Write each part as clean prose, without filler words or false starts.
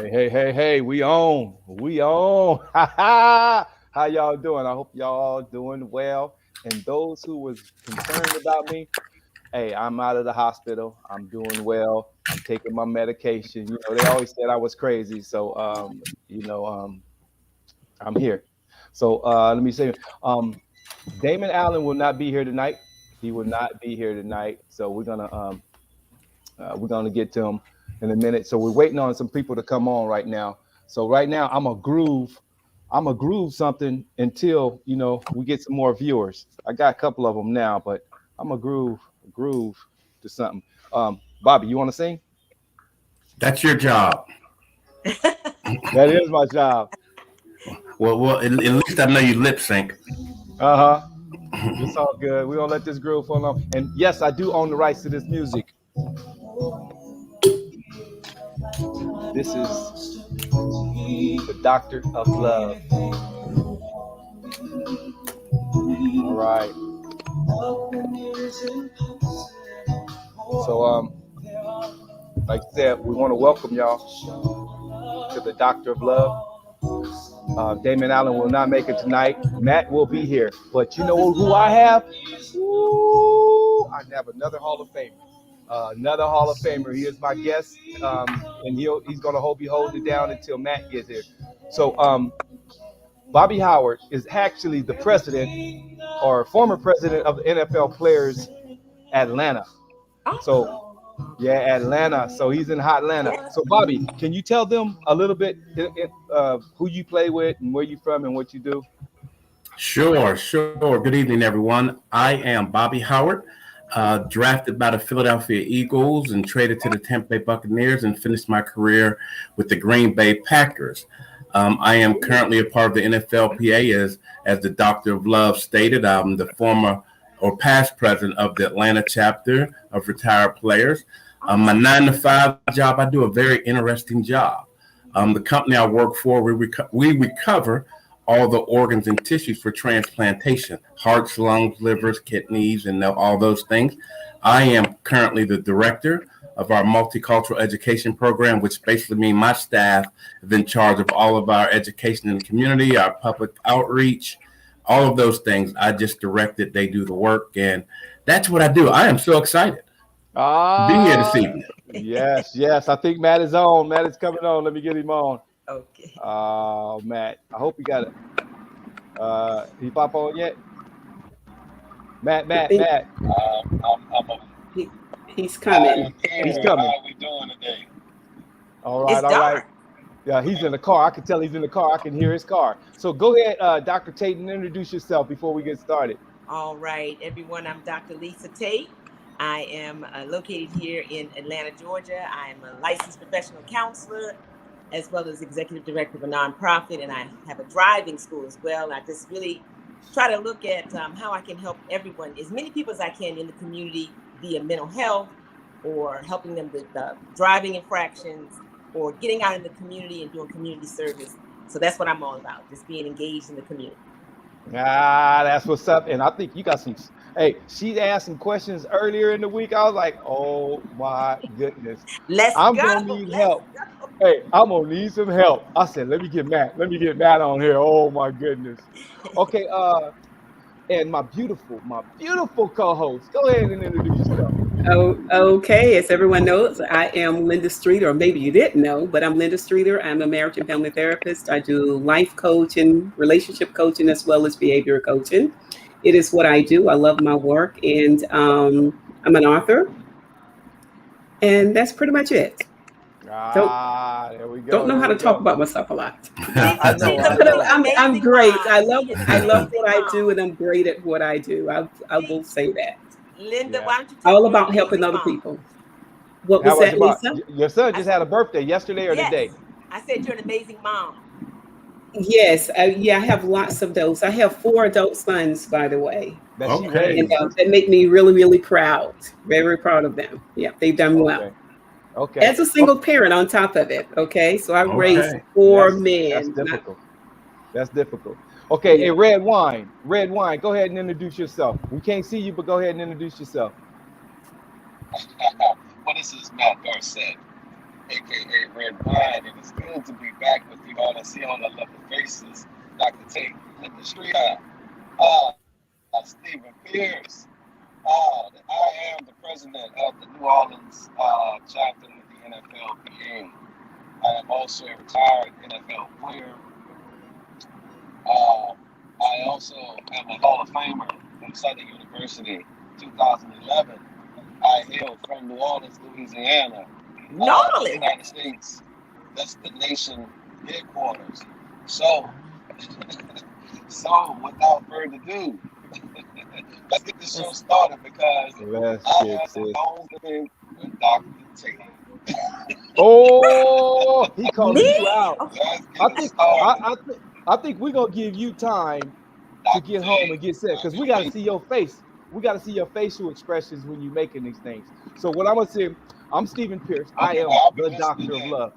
Hey, we on. We on. How y'all doing? I hope y'all doing well. And those who was concerned about me, hey, I'm out of the hospital. I'm doing well. I'm taking my medication. They always said I was crazy. So I'm here. So let me say, Damon Allen will not be here tonight. He will not be here tonight. So we're gonna get to him in a minute. So we're waiting on some people to come on right now. So right now I'm a groove something until we get some more viewers. I got a couple of them now, but I'm a groove to something. Bobby, you want to sing? That's your job. That is my job. Well, at least I know you lip sync. Uh-huh. It's all good. We're gonna let this groove for long. And yes, I do own the rights to this music. This is the Doctor of Love. All right. So like I said, we want to welcome y'all to the Doctor of Love. Damon Allen will not make it tonight. Matt will be here. But you know who I have? Ooh, I have another Hall of Famer. Another Hall of Famer. He is my guest, and he's going to be holding it down until Matt gets here. So Bobby Howard is actually the president or former president of the NFL Players Atlanta. So yeah, Atlanta. So he's in hot Atlanta. So Bobby, can you tell them a little bit who you play with and where you from and what you do? Sure. Good evening, everyone. I am Bobby Howard, drafted by the Philadelphia Eagles and traded to the Tampa Bay Buccaneers and finished my career with the Green Bay Packers. I am currently a part of the NFLPA as the Doctor of Love stated. I'm the former or past president of the Atlanta chapter of retired players. My 9-to-5 job, I do a very interesting job. The company I work for, we recover all the organs and tissues for transplantation, hearts, lungs, livers, kidneys, and all those things. I am currently the director of our multicultural education program, which basically means my staff is in charge of all of our education in the community, our public outreach, all of those things. I just direct it. They do the work, and that's what I do. I am so excited to be here this evening. Yes. I think Matt is on. Matt is coming on. Let me get him on. Okay. Matt, I hope you got it. He pop on yet? Matt. He's coming. He's coming. How are we doing today? All right, It's dark. Yeah, he's in the car. I can tell he's in the car. I can hear his car. So go ahead, Dr. Tate, and introduce yourself before we get started. All right, everyone. I'm Dr. Lisa Tate. I am located here in Atlanta, Georgia. I'm a licensed professional counselor, as well as executive director of a nonprofit, and I have a driving school as well. I just really try to look at how I can help everyone, as many people as I can in the community via mental health or helping them with driving infractions or getting out in the community and doing community service. So that's what I'm all about, just being engaged in the community. That's what's up. And I think you got some. Hey, she asked some questions earlier in the week. I was like, oh my goodness. I'm gonna need help. Hey, I'm gonna need some help. I said, let me get Matt on here. Oh my goodness. Okay, and my beautiful co-host. Go ahead and introduce yourself. Oh, okay. As everyone knows, I am Linda Streeter, or maybe you didn't know, but I'm Linda Streeter. I'm a marriage and family therapist. I do life coaching, relationship coaching, as well as behavior coaching. It is what I do. I love my work, and I'm an author. And that's pretty much it. There we go. Don't know how to talk about myself a lot. I know. I'm great. I love what I do, and I'm great at what I do. I will say that. Linda, why don't you tell all about helping other people? What was that, Lisa? Your son just had a birthday yesterday or today? I said you're an amazing mom. Yes, I have lots of those. I have 4 adult sons, by the way. Okay. And that make me really, really proud. Very proud of them. Yeah, they've done well. Okay. As a single parent on top of it. Okay. So I raised 4 men. That's difficult. Okay. Yeah. Hey, Red Wine. Go ahead and introduce yourself. We can't see you, but go ahead and introduce yourself. Well, this is Matt Garcett, aka Red Wine, and it's good see all the lovely faces. Dr. Tate, Linda Streeter, Stephen Pierce. I am the president of the New Orleans chapter of the NFLPA. I am also a retired NFL player. I also am a Hall of Famer from Southern University, 2011. I hail from New Orleans, Louisiana, United States. That's the nation headquarters. So, without further ado, let's get this show started because I have some bones to pick with Dr. Tate. Oh, he called you out. Let's I think we're gonna give you time to get home and get set because we got to see your face. We got to see your facial expressions when you're making these things. So what I'm gonna say, I'm Stephen Pierce. I am the Doctor of Love.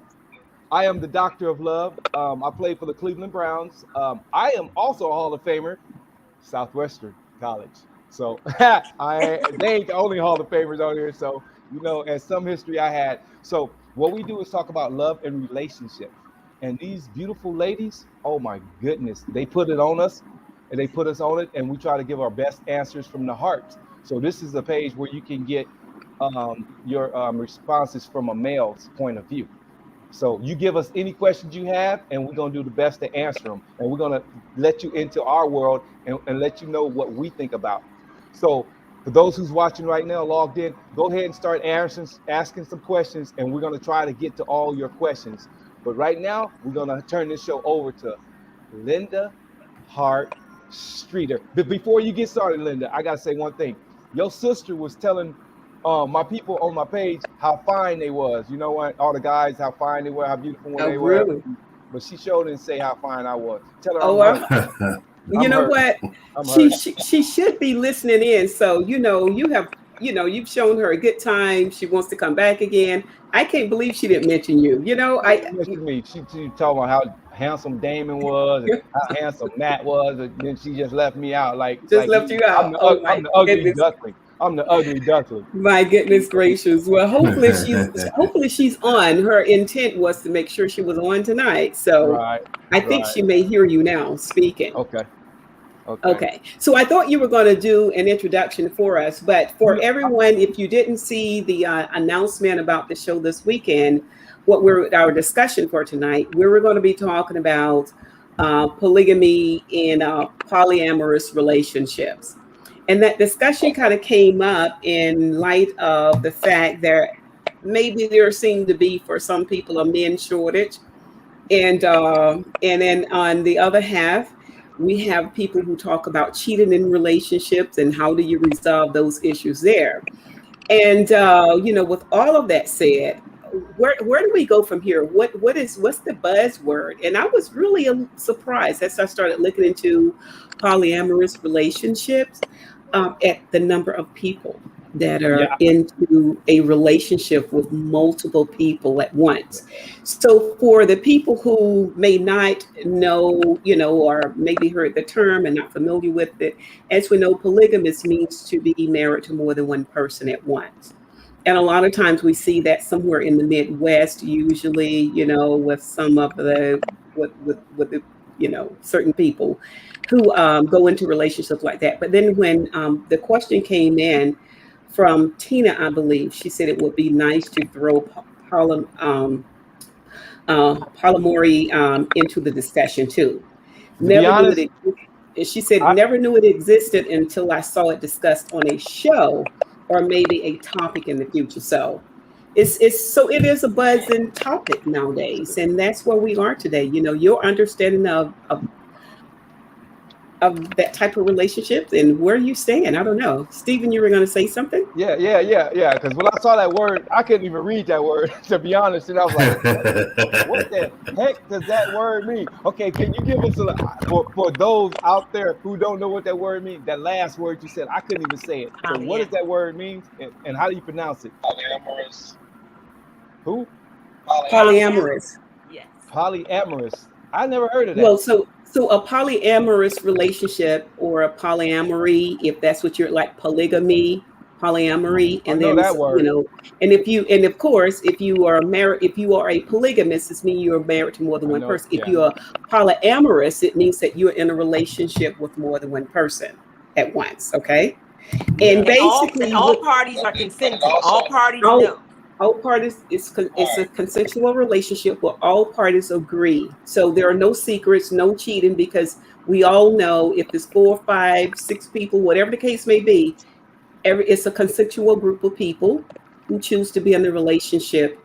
I am the Doctor of Love. I played for the Cleveland Browns. I am also a Hall of Famer, Southwestern College. So they ain't the only Hall of Famers on here. So and some history I had. So what we do is talk about love and relationships. And these beautiful ladies, oh my goodness, they put it on us and they put us on it, and we try to give our best answers from the heart. So this is a page where you can get your responses from a male's point of view. So you give us any questions you have, and we're going to do the best to answer them. And we're going to let you into our world and let you know what we think about. So for those who's watching right now, logged in, go ahead and start asking some questions, and we're going to try to get to all your questions. But right now, we're going to turn this show over to Linda Hart Streeter. But before you get started, Linda, I got to say one thing. Your sister was telling my people on my page how fine they was. You know what? All the guys, how fine they were, how beautiful they were. But she showed and say how fine I was. Tell her you know what? She should be listening in. So, you've shown her a good time. She wants to come back again. I can't believe she didn't mention you. She talking about how handsome Damon was and how handsome Matt was, and then she just left me out. Left you out. I'm the ugly duckling. I'm the ugly duckling. My goodness gracious. Well, hopefully she's on. Her intent was to make sure she was on tonight. So I think she may hear you now speaking. Okay. So I thought you were going to do an introduction for us, but for everyone, if you didn't see the announcement about the show this weekend, our discussion for tonight, we were going to be talking about polygamy and polyamorous relationships. And that discussion kind of came up in light of the fact that maybe there seemed to be, for some people, a men shortage. And then on the other half, we have people who talk about cheating in relationships and how do you resolve those issues there. And, with all of that said, where do we go from here? What's the buzzword? And I was really surprised as I started looking into polyamorous relationships at the number of people that are into a relationship with multiple people at once. So for the people who may not know, or maybe heard the term and not familiar with it, as we know, polygamous means to be married to more than one person at once. And a lot of times we see that somewhere in the Midwest, usually, with some of the, with the, certain people who go into relationships like that. But then when the question came in from Tina, I believe, she said it would be nice to throw polyamory into the discussion too. She said, never knew it existed until I saw it discussed on a show or maybe a topic in the future. So it is a buzzing topic nowadays, and that's where we are today. Your understanding of that type of relationship and where you stand. I don't know. Stephen, you were going to say something? Yeah. Because when I saw that word, I couldn't even read that word, to be honest. And I was like, what the heck does that word mean? Okay, can you give us for those out there who don't know what that word means, that last word you said, I couldn't even say it. So what does that word mean, and how do you pronounce it? Polyamorous. Who? Polyamorous. Yes. Polyamorous. I never heard of that. Well, so a polyamorous relationship or a polyamory, if that's what you're like, polygamy, polyamory, I and know then that word. and of course, if you are married, if you are a polygamist, it means you're married to more than I one know, person. If yeah. you are polyamorous, it means that you're in a relationship with more than one person at once. Okay, Yeah. and basically, all parties are consenting. All parties all, know. all parties it's a consensual relationship where all parties agree. So there are no secrets, no cheating, because we all know if it's 4, 5, 6 people, whatever the case may be, it's a consensual group of people who choose to be in a relationship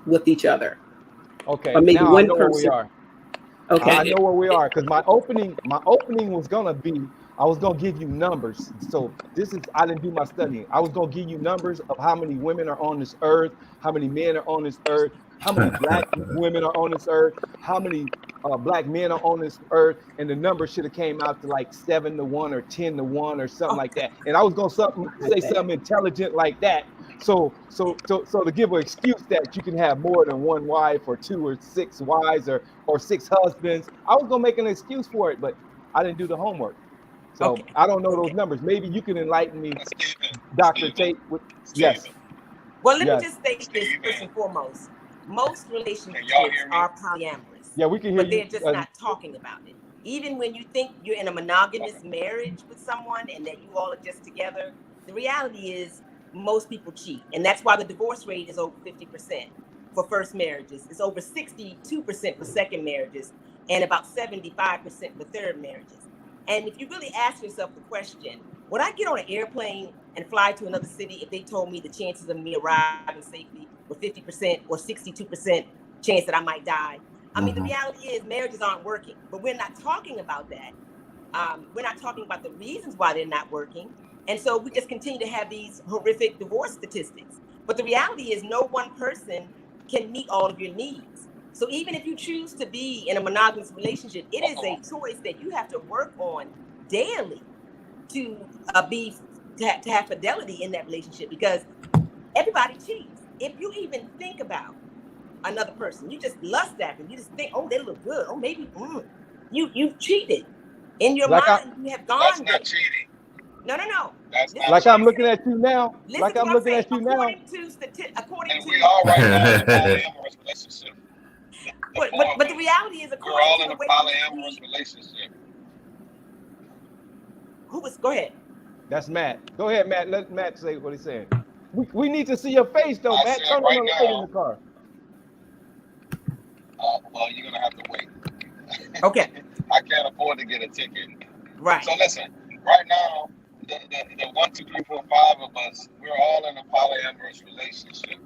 with each other, Okay, or maybe now I one know where we person. are. Okay. I know where we are because my opening was gonna be I was gonna give you numbers. So I didn't do my studying. I was gonna give you numbers of how many women are on this earth, how many men are on this earth, how many black women are on this earth, how many black men are on this earth, and the number should have came out to like 7-1 or 10-1 or something like that. And I was gonna say something intelligent like that. So to give an excuse that you can have more than one wife or 2 or 6 wives or 6 husbands. I was gonna make an excuse for it, but I didn't do the homework. So Okay. I don't know those numbers. Maybe you can enlighten me, Dr. Tate. Yes. Well, let Yes. me just state this first and foremost. Most relationships hear me? are polyamorous. Yeah, we can hear but you. they're just not talking about it. Even when you think you're in a monogamous marriage with someone and that you all are just together, the reality is most people cheat. And that's why the divorce rate is over 50% for first marriages. It's over 62% for second marriages and about 75% for third marriages. And if you really ask yourself the question, would I get on an airplane and fly to another city if they told me the chances of me arriving safely were 50% or 62% chance that I might die? I mean, the reality is marriages aren't working, but we're not talking about that. We're not talking about the reasons why they're not working. And so we just continue to have these horrific divorce statistics. But the reality is no one person can meet all of your needs. So even if you choose to be in a monogamous relationship, it is a choice that you have to work on daily to have fidelity in that relationship, because everybody cheats. If you even think about another person, you just lust at them, you just think, oh, they look good, oh, maybe you've cheated in your mind. You have gone That's there. not cheating. No. That's not Like cheating. I'm looking at you now. Listen Like to I'm what looking I'm at you now. according And to, we are right now in a polyamorous relationship. but the reality is, We're according all to in the a way polyamorous relationship. Go ahead. That's Matt. Go ahead, Matt. Let Matt say what he's saying. We need to see your face though, I Matt. said Turn right on the light in now- the car. Well, you're gonna have to wait. Okay. I can't afford to get a ticket. Right. So listen, right now, the 1, 2, 3, 4, 5 of us, we're all in a polyamorous relationship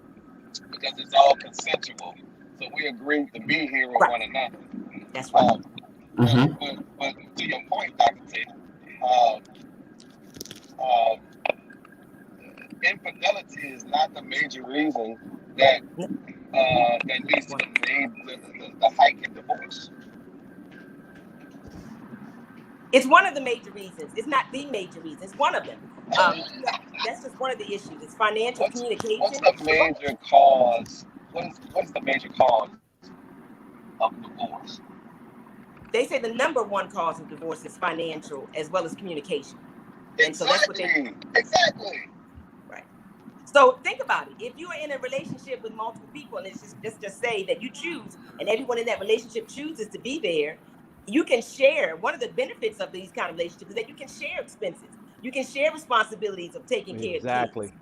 because it's all consensual. So we agreed to be here with one another. That's right. But to your point, Dr. Tate, infidelity is not the major reason that leads to the hike in divorce. It's one of the major reasons. It's not the major reason. It's one of them. That's just one of the issues. It's financial communication. What's the major cause? What's the major cause of divorce? They say the number one cause of divorce is financial as well as communication. And so that's what Exactly. Right. So think about it. If you are in a relationship with multiple people, and it's just say that you choose, and everyone in that relationship chooses to be there, you can share. One of the benefits of these kind of relationships is that you can share expenses. You can share responsibilities of taking care of kids.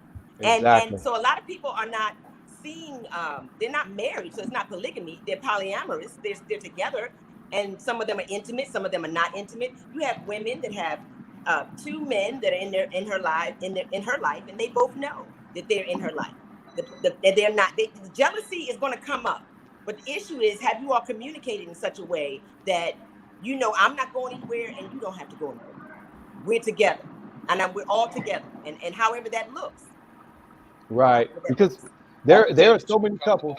And so a lot of people are not seeing, they're not married, so it's not polygamy. They're polyamorous. They're together, and some of them are intimate, some of them are not intimate. You have women that have 2 men that are in her life, and they both know that they're in her life. That they're not. The jealousy is going to come up, but the issue is, have you all communicated in such a way that you know I'm not going anywhere and you don't have to go anywhere. We're together, and we're all together, and however that looks. Right, because there are so many couples.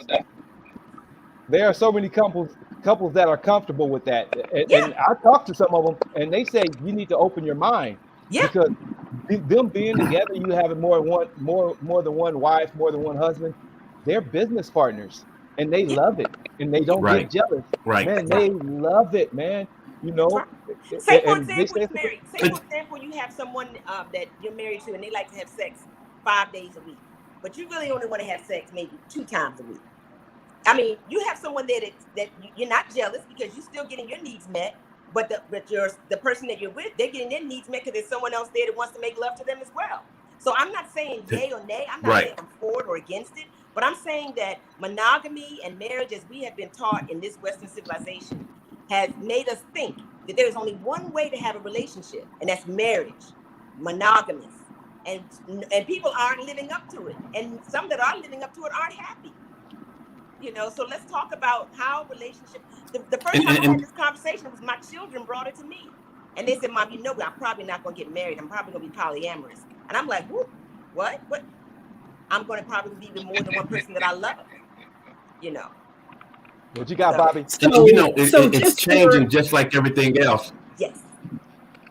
There are so many couples that are comfortable with that, and I talked to some of them, and they say you need to open your mind, because them being together, you having more than one wife, more than one husband, they're business partners, and they love it, and they don't get jealous. Man, they love it, man. You know. Say for example, you're married. Say for example, you have someone that you're married to, and they like to have sex 5 days a week, but you really only want to have sex maybe 2 times a week. I mean, you have someone there that you're not jealous because you're still getting your needs met, but the person that you're with, they're getting their needs met because there's someone else there that wants to make love to them as well. So I'm not saying yay or nay. I'm not saying I'm for it or against it, but I'm saying that monogamy and marriage, as we have been taught in this Western civilization, has made us think that there's only one way to have a relationship, and that's marriage, monogamous. And people aren't living up to it. And some that are living up to it aren't happy. You know, so let's talk about how relationships. The first time I had this conversation was my children brought it to me. And they said, Mom, you know, I'm probably not going to get married. I'm probably going to be polyamorous. And I'm like, what? What? I'm going to probably be with more than one person that I love. You know. What you got, Bobby? So, you know, it's changing just like everything else. Yes.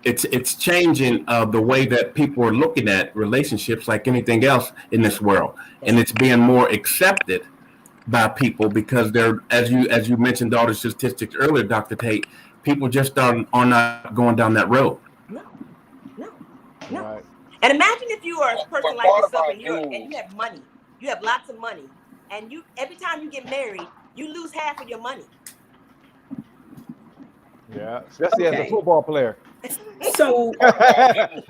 It's changing the way that people are looking at relationships like anything else in this world. And it's being more accepted by people because they're, as you mentioned all the statistics earlier, Dr. Tate, people just are not going down that road. No. Right. And imagine if you are a person like yourself and you have money, you have lots of money, and you every time you get married, you lose half of your money. Yeah, especially as a football player. So let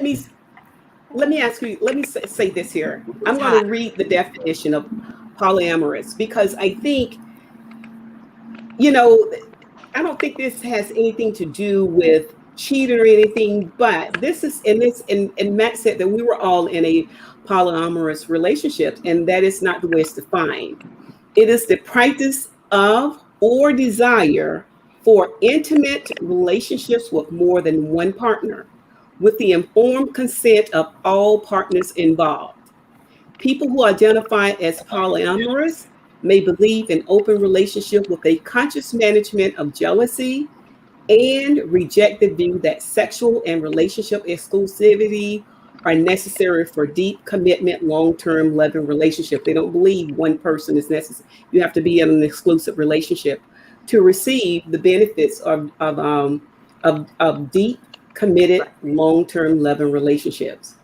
me ask you. Let me say this here. I'm going to read the definition of polyamorous because I think, you know, I don't think this has anything to do with cheating or anything, but this is and Matt said that we were all in a polyamorous relationship, and that is not the way it's defined. It is the practice of or desire for intimate relationships with more than one partner, with the informed consent of all partners involved. People who identify as polyamorous may believe in open relationship with a conscious management of jealousy and reject the view that sexual and relationship exclusivity are necessary for deep commitment, long-term loving relationship. They don't believe one person is necessary. You have to be in an exclusive relationship to receive the benefits of deep, committed, long-term loving relationships.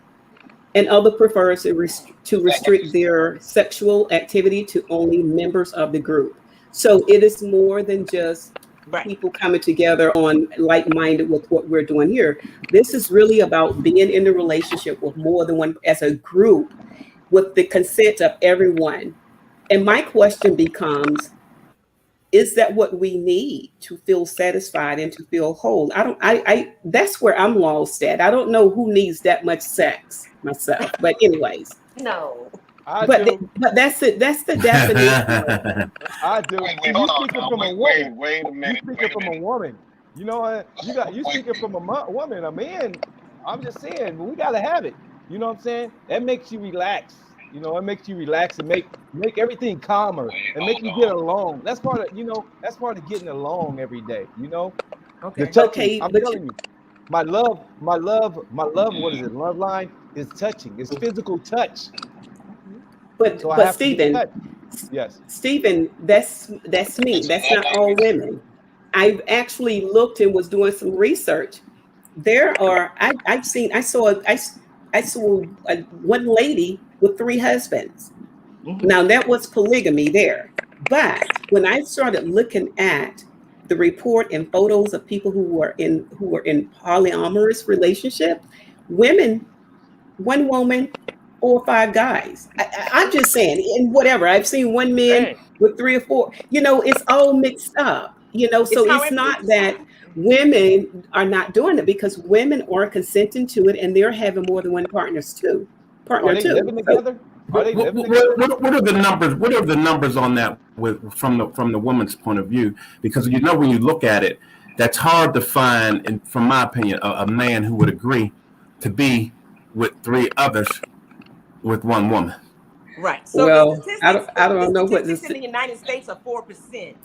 And other prefers to restrict their sexual activity to only members of the group. So it is more than just people coming together on like-minded with what we're doing here. This is really about being in a relationship with more than one as a group with the consent of everyone. And my question becomes, is that what we need to feel satisfied and to feel whole? I that's where I'm lost at. I don't know who needs that much sex myself, but anyways. No. But that's it. That's the definition. I do. Wait a minute. You speaking from a woman. You know what? You speaking from a woman. A man, I'm just saying, we gotta have it. You know what I'm saying? That makes you relax. You know, it makes you relax and make everything calmer and make you get along. That's part of getting along every day. You know. Okay. The touching, I'm telling you, my love. What is it? Love line is touching. It's physical touch. But Stephen, yes, Stephen, that's me. That's not all women. I've actually looked and was doing some research. There are I saw one lady with 3 husbands. Mm-hmm. Now that was polygamy there. But when I started looking at the report and photos of people who were in polyamorous relationship, women, one woman, 4 or 5 guys. I'm just saying, and whatever. I've seen one man with 3 or 4. You know, it's all mixed up. You know, so it's not that women are not doing it, because women are consenting to it, and they're having more than one partner too. Are they living together? What are the numbers? What are the numbers on that from the woman's point of view? Because you know, when you look at it, that's hard to find. And from my opinion, a man who would agree to be with 3 others with one woman. Right. So well, I don't know what this in the United States are 4%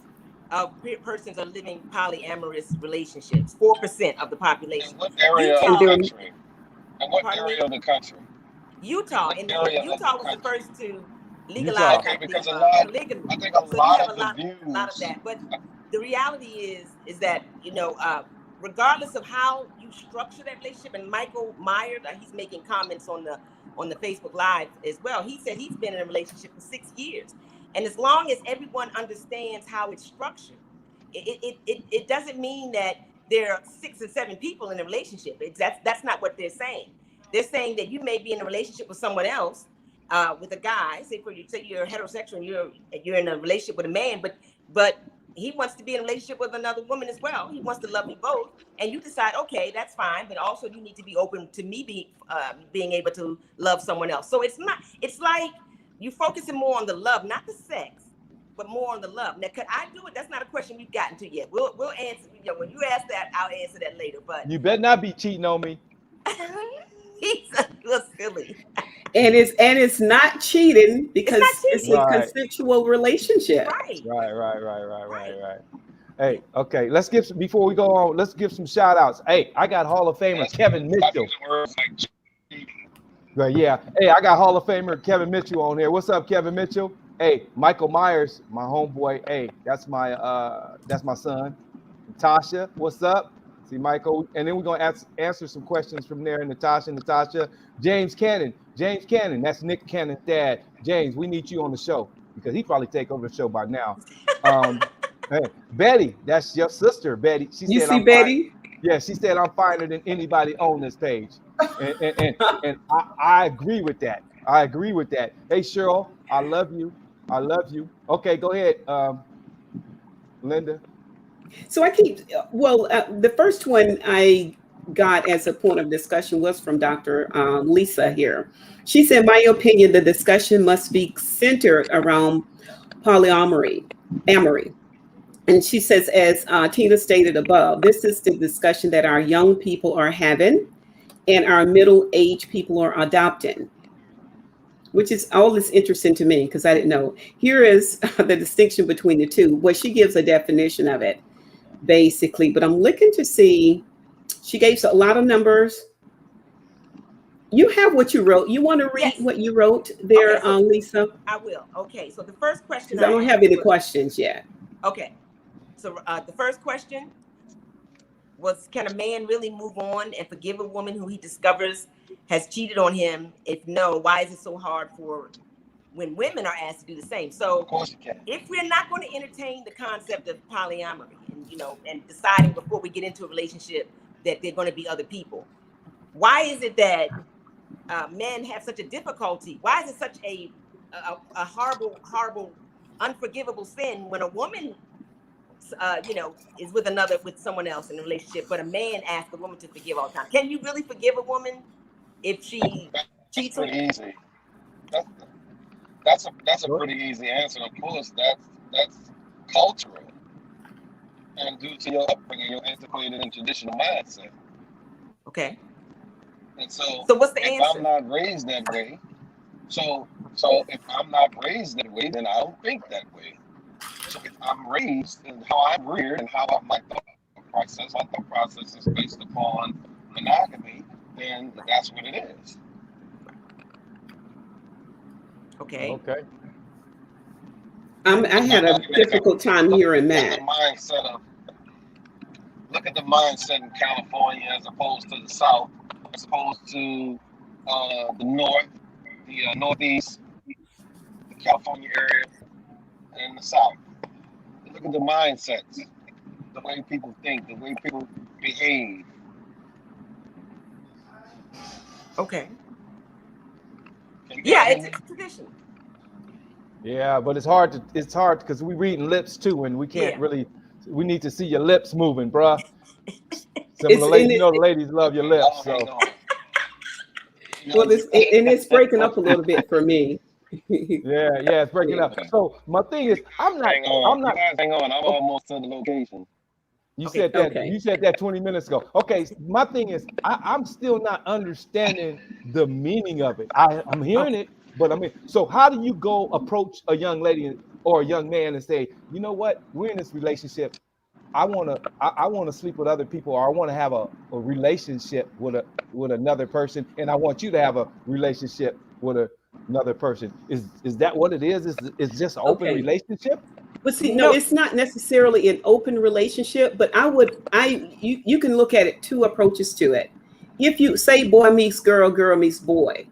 of persons are living polyamorous relationships. 4% of the population. In what area of the country? In what area of the country? Utah. Utah was the first to legalize because polygamy. I think a lot of that. But the reality is that, you know, regardless of how you structure that relationship. And Michael Myers, he's making comments on the Facebook Live as well. He said he's been in a relationship for 6 years, and as long as everyone understands how it's structured, it doesn't mean that there are 6 or 7 people in a relationship. That's not what they're saying. They're saying that you may be in a relationship with someone else, with a guy. Say you're heterosexual and you're in a relationship with a man, but he wants to be in a relationship with another woman as well. He wants to love you both, and you decide, okay, that's fine, but also you need to be open to me being able to love someone else. So it's like you focusing more on the love, not the sex, but more on the love. Now, could I do it? That's not a question we've gotten to yet. We'll answer. When you ask that, I'll answer that later. But you better not be cheating on me. He's a little silly. And it's not cheating because it's a consensual relationship. Right. Hey, okay. Before we go on, let's give some shout outs. Hey, I got Hall of Famer Kevin Mitchell. Right, yeah. Hey, I got Hall of Famer Kevin Mitchell on here. What's up, Kevin Mitchell? Hey, Michael Myers, my homeboy. Hey, that's my son. Natasha, what's up? See Michael, and then we're gonna answer some questions from there. Natasha, James Cannon, that's Nick Cannon's dad. James, we need you on the show because he probably take over the show by now. Hey, Betty, that's your sister, Betty. You see Betty? Yeah, she said I'm finer than anybody on this page, and I agree with that. Hey, Cheryl, I love you. Okay, go ahead, Linda. So the first one I got as a point of discussion was from Dr. Lisa here. She said, in my opinion, the discussion must be centered around polyamory. And she says, as Tina stated above, this is the discussion that our young people are having and our middle-aged people are adopting, which is all this interesting to me because I didn't know. Here is the distinction between the two. Well, she gives a definition of it, basically, but I'm looking to see, she gave a lot of numbers. You have what you wrote. You want to read what you wrote there, okay, Lisa? I will. Okay, so the first question. I don't have any questions yet. Okay, so the first question was, can a man really move on and forgive a woman who he discovers has cheated on him? If no, why is it so hard for when women are asked to do the same? So of course you can. If we're not going to entertain the concept of polyamory and deciding before we get into a relationship that they're going to be other people, why is it that men have such a difficulty? Why is it such a horrible, unforgivable sin when a woman is with someone else in a relationship, but a man asks a woman to forgive all the time? Can you really forgive a woman if she cheats on you? Easy. That's a pretty easy answer. Of course, that's cultural and due to your upbringing, your antiquated and traditional mindset. Okay. And so what's the answer? If I'm not raised that way, so if I'm not raised that way, then I don't think that way. So if I'm raised and how I'm reared and how my thought process is based upon monogamy, then that's what it is. Okay. I had a difficult time hearing that. Look at the mindset in California as opposed to the South, as opposed to the North, the Northeast, the California area, and the South. Look at the mindsets, the way people think, the way people behave. Okay. Yeah, it's a tradition. Yeah, but it's hard because we reading lips too, and we can't really. We need to see your lips moving, bruh. Some of the ladies, the ladies love your lips. So. Well, it's breaking up a little bit for me. Yeah, it's breaking up. So my thing is, I'm not. Hang on. I'm almost to the location. You said that 20 minutes ago. Okay, my thing is, I'm still not understanding the meaning of it. I'm hearing it, but I mean, so how do you go approach a young lady or a young man and say, you know what, we're in this relationship. I wanna sleep with other people, or I want to have a relationship with another person, and I want you to have a relationship with another person. Is that what it is? Is just an open relationship? But see, no, it's not necessarily an open relationship, but you can look at it two approaches to it. If you say boy meets girl, girl meets boy,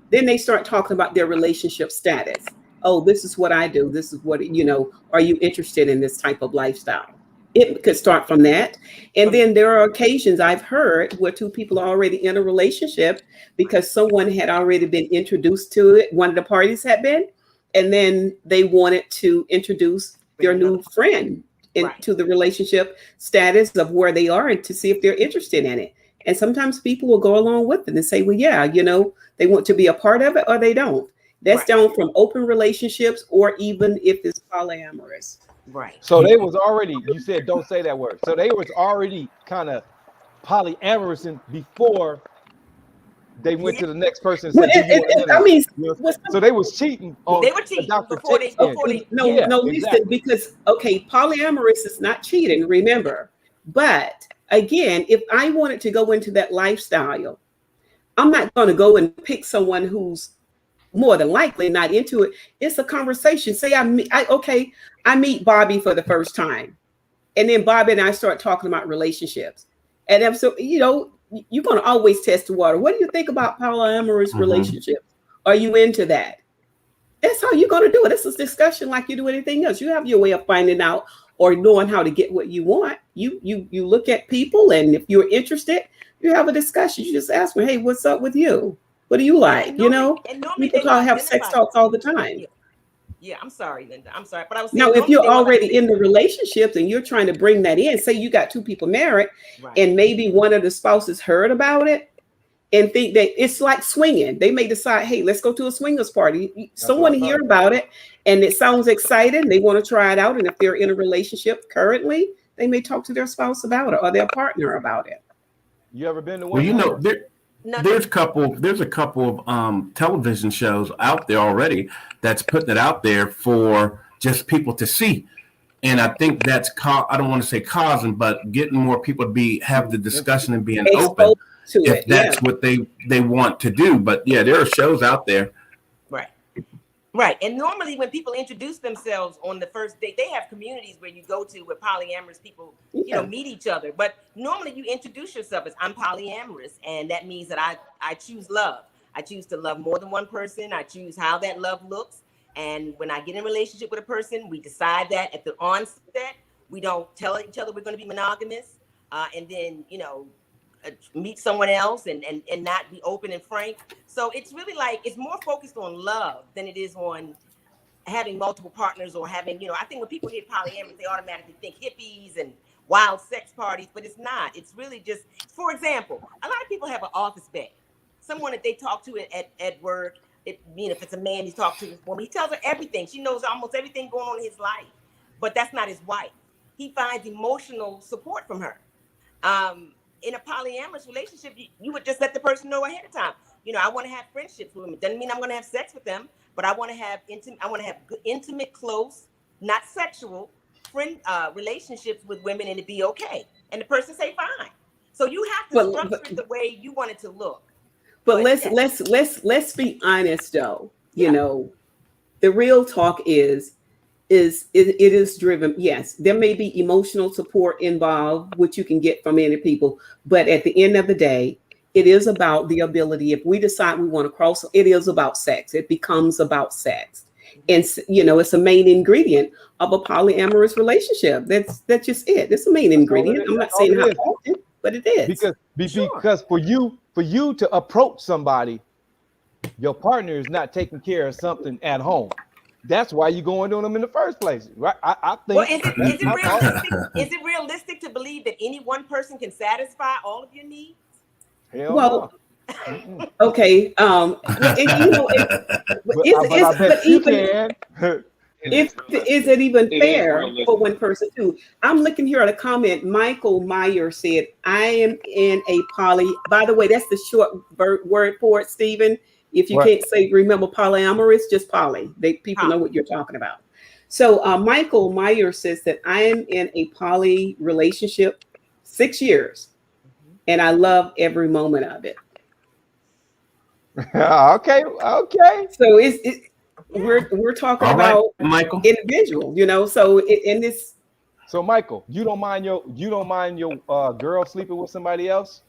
then they start talking about their relationship status. Oh, this is what I do. This is what, are you interested in this type of lifestyle? It could start from that. And then there are occasions I've heard where two people are already in a relationship because someone had already been introduced to it. One of the parties had been, and then they wanted to introduce their new friend into the relationship status of where they are and to see if they're interested in it. And sometimes people will go along with it and say, well, yeah, they want to be a part of it or they don't. That's down from open relationships or even if it's polyamorous. Right. So they was already, you said don't say that word. So they was already kind of polyamorous before they went to the next person and said, so they was cheating on they were cheating before they listen, because polyamorous is not cheating, remember. But again, if I wanted to go into that lifestyle, I'm not going to go and pick someone who's more than likely not into it. It's a conversation. Say I meet Bobby for the first time, and then Bobby and I start talking about relationships, and I'm so you're going to always test the water. What do you think about polyamorous relationships? Are you into that? That's how you're going to do it. It's a discussion like you do anything else. You have your way of finding out or knowing how to get what you want. You look at people, and if you're interested, you have a discussion. You just ask me, hey, what's up with you? What do you like? People have sex talks all the time. Yeah, I'm sorry, Linda. I'm sorry, but I was saying, now if you're already in the relationships and you're trying to bring that in, say you got two people married, and maybe one of the spouses heard about it and think that it's like swinging. They may decide, hey, let's go to a swingers party. Someone hear about it and it sounds exciting. They want to try it out, and if they're in a relationship currently, they may talk to their spouse about it or their partner about it. You ever been to one? Well, there's a couple of television shows out there already that's putting it out there for just people to see, and I think that's I don't want to say causing, but getting more people to have the discussion and being open if that's what they want to do. But yeah, there are shows out there. Right. And normally when people introduce themselves on the first date, they have communities where you go to where polyamorous people, meet each other. But normally you introduce yourself as I'm polyamorous. And that means that I choose love. I choose to love more than one person. I choose how that love looks. And when I get in a relationship with a person, we decide that at the onset. We don't tell each other we're going to be monogamous. And then, meet someone else and not be open and frank. So it's really it's more focused on love than it is on having multiple partners or having, I think when people hear polyamorous, they automatically think hippies and wild sex parties, but it's not. It's really just, for example, a lot of people have an office bae, someone that they talk to at work. If it's a man, he's talking to this woman, he tells her everything. She knows almost everything going on in his life, but that's not his wife. He finds emotional support from her. In a polyamorous relationship, you would just let the person know ahead of time. I want to have friendships with them. It doesn't mean I'm going to have sex with them, but I want to have intimate, close, not sexual friend relationships with women, and to be okay. And the person say fine. So you have to structure it the way you want it to look. But let's be honest though. The real talk is it is driven. Yes, there may be emotional support involved, which you can get from many people. But at the end of the day, it is about the ability. If we decide we want to cross, it is about sex. It becomes about sex. And, it's a main ingredient of a polyamorous relationship. That's just it. It's a main ingredient. I'm not saying how often, but it is. Because for you to approach somebody, your partner is not taking care of something at home. That's why you're going to them in the first place, right? I think. Well, is it realistic to believe that any one person can satisfy all of your needs? Hell no. Okay. Is it even fair for one person too? I'm looking here at a comment. Michael Meyer said, "I am in a poly." By the way, that's the short word for it, Stephen. If you can't remember polyamorous, just poly. People know what you're talking about. So Michael Meyer says that I am in a poly relationship 6 years, and I love every moment of it. Okay. So we're talking All right, about Michael. individual, you know. So in this, So Michael, you don't mind your girl sleeping with somebody else?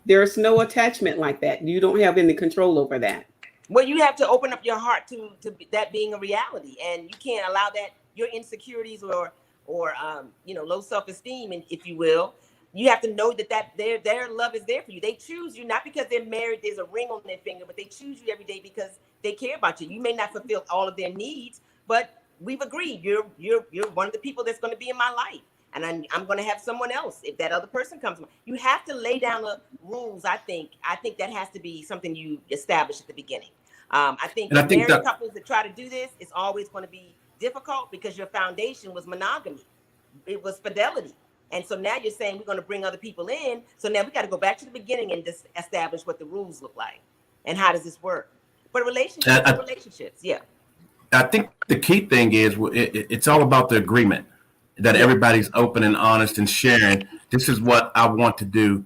there's no attachment like that. You don't have any control over that. Well, you have to open up your heart to that being a reality, and you can't allow that your insecurities or low self-esteem, and if you will, you have to know that their love is there for you. They choose you not because they're married. There's a ring on their finger, but they choose you every day because they care about you. You may not fulfill all of their needs, but we've agreed you're one of the people that's going to be in my life. And I'm going to have someone else if that other person comes. You have to lay down the rules. I think that has to be something you establish at the beginning. I think married couples that try to do this, it's always going to be difficult because your foundation was monogamy. It was fidelity. And so now you're saying we're going to bring other people in. So now we got to go back to the beginning and just establish what the rules look like and how does this work. But relationships, yeah. I think the key thing is it's all about the agreement. That everybody's open and honest and sharing. This is what I want to do,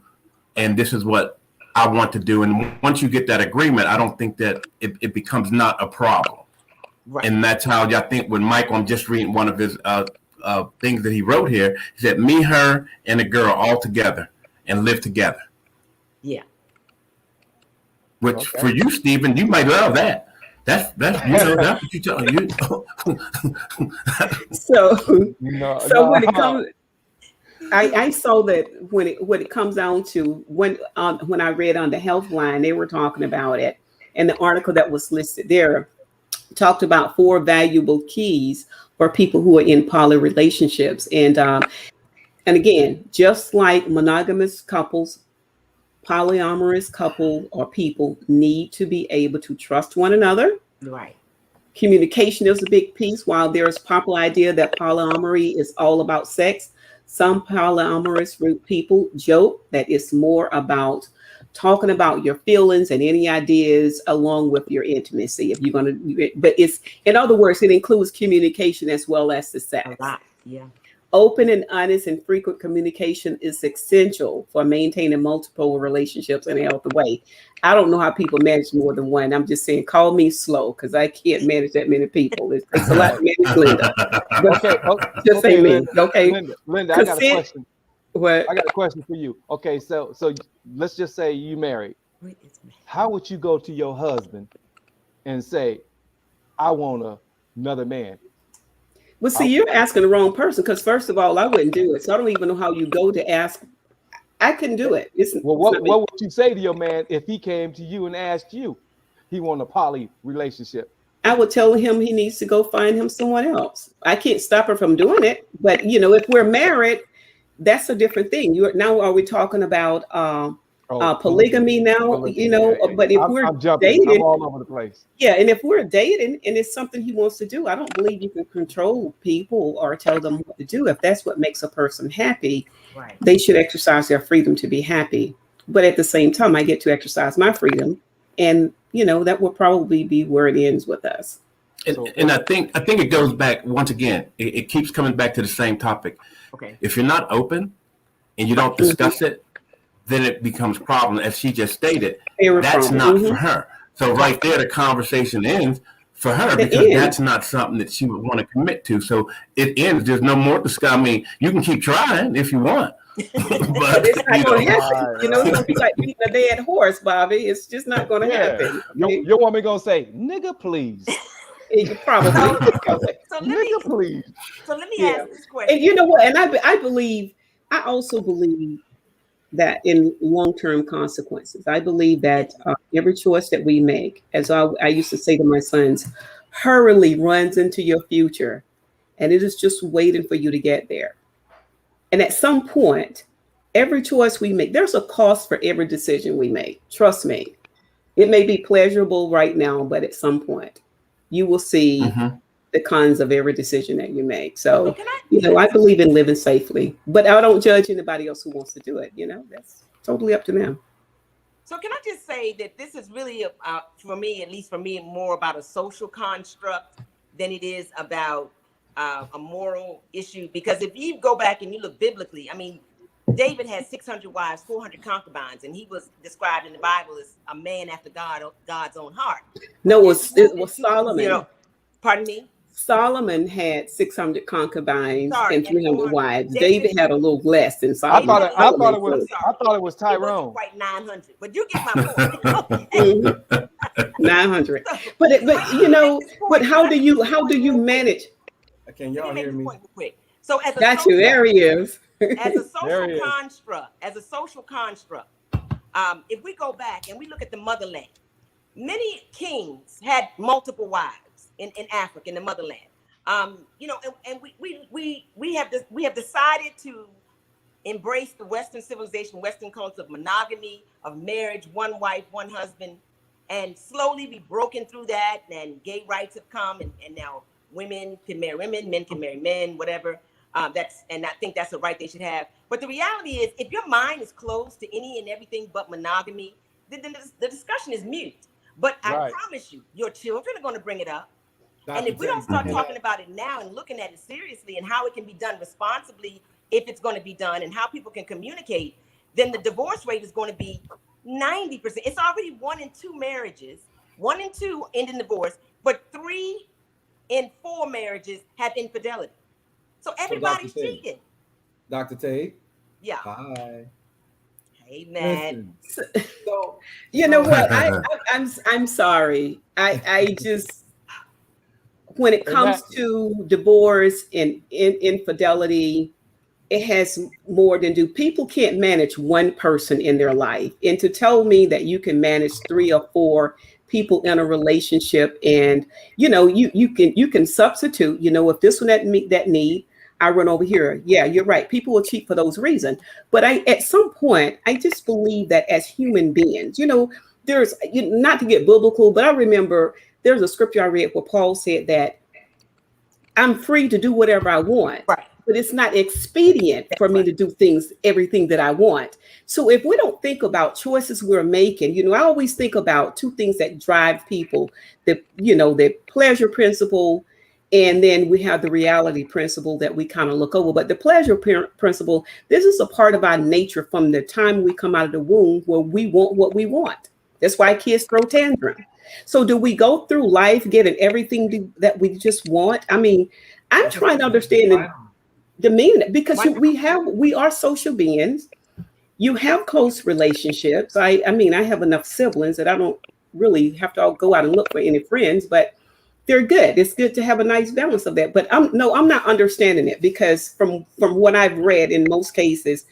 and this is what I want to do. And once you get that agreement, I don't think that it becomes not a problem. Right. And that's how I think with Michael, I'm just reading one of his things that he wrote here. He said, me, her, and a girl all together and live together. Yeah. Which for you, Stephen, you might love that. That's that's what you tell you. So when it comes, I saw that when it comes down to when I read on the Healthline, they were talking about it, and the article that was listed there talked about 4 valuable keys for people who are in poly relationships, and again, just like monogamous couples, polyamorous couple or people need to be able to trust one another. Right. Communication is a big piece. While there's popular idea that polyamory is all about sex, some polyamorous people joke that it's more about talking about your feelings and any ideas along with your intimacy. If you're going to, but it's, in other words, it includes communication as well as the sex. A lot. Yeah. Open and honest and frequent communication is essential for maintaining multiple relationships in a healthy way. I don't know how people manage more than one. I'm just saying, call me slow because I can't manage that many people. It takes a lot to manage Linda. Just say me. Okay. Linda, I got a question. What? I got a question for you. Okay, so let's just say you married. How would you go to your husband and say, I want another man? Well, see, you're asking the wrong person because first of all, I wouldn't do it. So I don't even know how you go to ask. I couldn't do it. What would you say to your man if he came to you and asked you he want a poly relationship? I would tell him he needs to go find him someone else. I can't stop her from doing it. But, if we're married, that's a different thing. Now, are we talking about polygamy now? But if we're dating, I'm all over the place. Yeah, and if we're dating and it's something he wants to do, I don't believe you can control people or tell them what to do. If that's what makes a person happy, right, they should exercise their freedom to be happy. But at the same time, I get to exercise my freedom, and that will probably be where it ends with us. And I think it goes back once again. It keeps coming back to the same topic. Okay. If you're not open and you don't discuss it, then it becomes a problem. As she just stated, that's not for her. So right there, the conversation ends for her because that's not something that she would want to commit to. So it ends. There's no more discussion. I mean, you can keep trying if you want. But it's not going to happen. It's going to be like beating a dead horse, Bobby. It's just not going to happen. Your woman going to say, nigga, please. Probably. So let me ask this question. And you know what? And I also believe that in long-term consequences. I believe that every choice that we make, as I used to say to my sons, hurriedly runs into your future, and it is just waiting for you to get there. And at some point, every choice we make, there's a cost for every decision we make. Trust me. It may be pleasurable right now, but at some point, you will see the cons of every decision that you make. So, I believe in living safely, but I don't judge anybody else who wants to do it. That's totally up to them. So can I just say that this is really, for me, at least for me, more about a social construct than it is about a moral issue? Because if you go back and you look biblically, I mean, David had 600 wives, 400 concubines, and he was described in the Bible as a man after God's own heart. No, it was Solomon. You know, pardon me? Solomon had 600 concubines and 300 wives. David had a little less than I Solomon. thought it was Tyrone. Quite 900, but you get my point. 900. But how do you manage? Can y'all hear me? So as a Got you. There he is. As a social construct, if we go back and we look at the motherland, many kings had multiple wives in Africa, in the motherland. And we have decided to embrace the Western civilization, Western culture of monogamy, of marriage, one wife, one husband, and slowly we've broken through that, and gay rights have come, and now women can marry women, men can marry men, whatever. I think that's a right they should have. But the reality is, if your mind is closed to any and everything but monogamy, then the discussion is mute. But I promise you, your children are going to bring it up. And if we don't start talking about it now and looking at it seriously and how it can be done responsibly, if it's going to be done, and how people can communicate, then the divorce rate is going to be 90%. It's already 1 in 2 marriages, 1 in 2 end in divorce, but 3 in 4 marriages have infidelity. So everybody's cheating. Dr. Tate. Yeah. Hi. Hey, man. So you know what? I'm sorry. I just, when it comes to divorce and infidelity, it has more than do. People can't manage one person in their life, and to tell me that you can manage 3 or 4 people in a relationship, and you can substitute. If this one that need, I run over here. Yeah, you're right. People will cheat for those reasons. But at some point, I just believe that as human beings, there's, not to get biblical, but I remember there's a scripture I read where Paul said that I'm free to do whatever I want, but it's not expedient for me to do everything that I want. So if we don't think about choices we're making, I always think about 2 things that drive people, the pleasure principle, and then we have the reality principle that we kind of look over. But the pleasure principle, this is a part of our nature from the time we come out of the womb, where we want what we want. That's why kids throw tantrum. So do we go through life getting everything that we just want? I mean, I'm trying to understand the meaning, because we are social beings. You have close relationships. I mean, I have enough siblings that I don't really have to go out and look for any friends, but they're good. It's good to have a nice balance of that. But I'm not understanding it, because from what I've read, in most cases,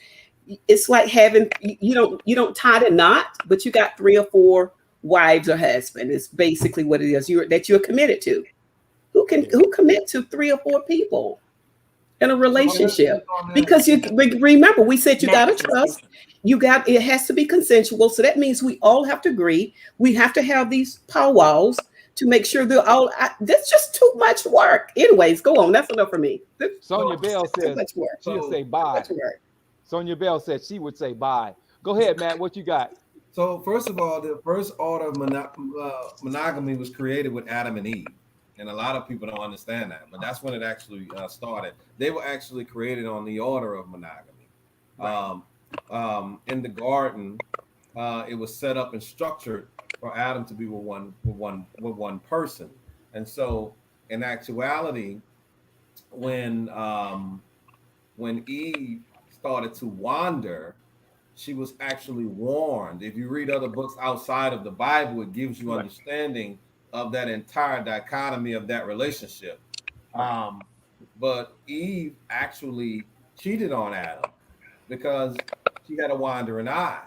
it's like having, you don't tie the knot, but you got 3 or 4 wives or husbands. It's basically what it is that you're committed to. Who commit to 3 or 4 people in a relationship? Because remember, we said you got to trust. It has to be consensual. So that means we all have to agree. We have to have these powwows to make sure they're all. That's just too much work. Anyways, go on. That's enough for me. Sonia Bell says she'll say bye. Sonia Bell said she would say bye. Go ahead, Matt. What you got? So first of all, the first order of monogamy was created with Adam and Eve. And a lot of people don't understand that, but that's when it actually started. They were actually created on the order of monogamy. Right. In the garden, it was set up and structured for Adam to be with one person. And so, in actuality, when Eve started to wander, she was actually warned. If you read other books outside of the Bible, it gives you understanding of that entire dichotomy of that relationship. But Eve actually cheated on Adam because she had a wandering eye.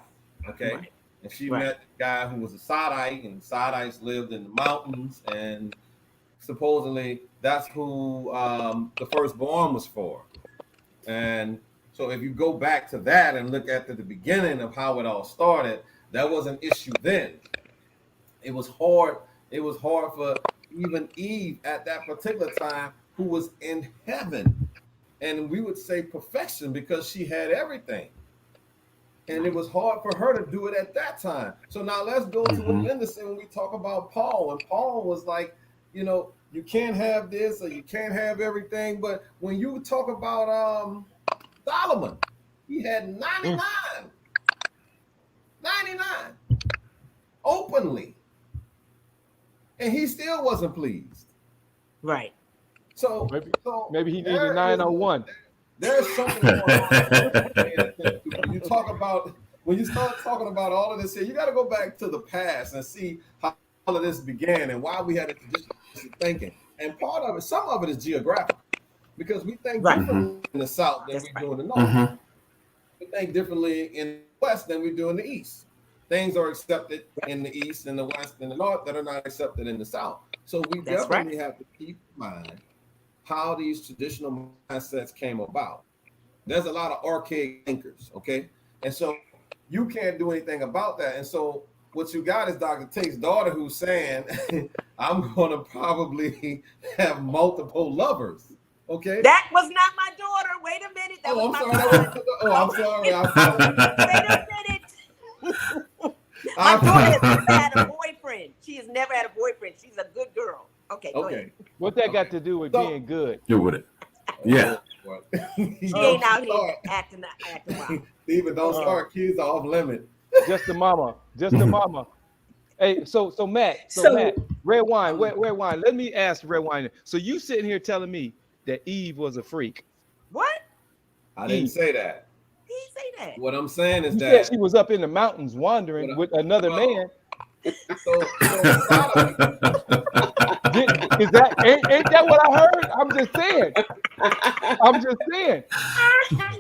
Okay. Right. And she met the guy who was a Sodite, and Sodites lived in the mountains, and supposedly that's who the firstborn was for. And so if you go back to that and look at the beginning of how it all started, that was an issue then. It was hard. It was hard for even Eve at that particular time, who was in heaven. And we would say perfection, because she had everything. And it was hard for her to do it at that time. So now let's go to what Linda said when we talk about Paul. And Paul was like, you can't have this or you can't have everything. But when you talk about Solomon, He had 99. 99. Openly. And he still wasn't pleased. Right. So maybe he needed 901. There's something going on. When you start talking about all of this here, you got to go back to the past and see how all of this began and why we had a tradition of thinking. And part of it, some of it is geographical, because we think differently in the South than we do in the North. We think differently in the West than we do in the East. Things are accepted in the East and the West and the North that are not accepted in the South. So we definitely have to keep in mind how these traditional mindsets came about. There's a lot of archaic thinkers, okay? And so you can't do anything about that. And so what you got is Dr. Tate's daughter who's saying, I'm going to probably have multiple lovers, okay? That was not my daughter. Wait a minute. That was I'm sorry. Wait a minute. My daughter has never had a boyfriend. She has never had a boyfriend. She's a good girl. Okay. Go ahead. What that got to do with being good? Do with it. Yeah. She ain't out here acting wild. Stephen, don't start. Kids are off limit. Just the mama. Hey, so Matt, red wine, red wine. Let me ask red wine. So you sitting here telling me that Eve was a freak? What? I didn't say that. He didn't say that. What I'm saying is you that said she was up in the mountains wandering with another man. So ain't that what I heard? I'm just saying.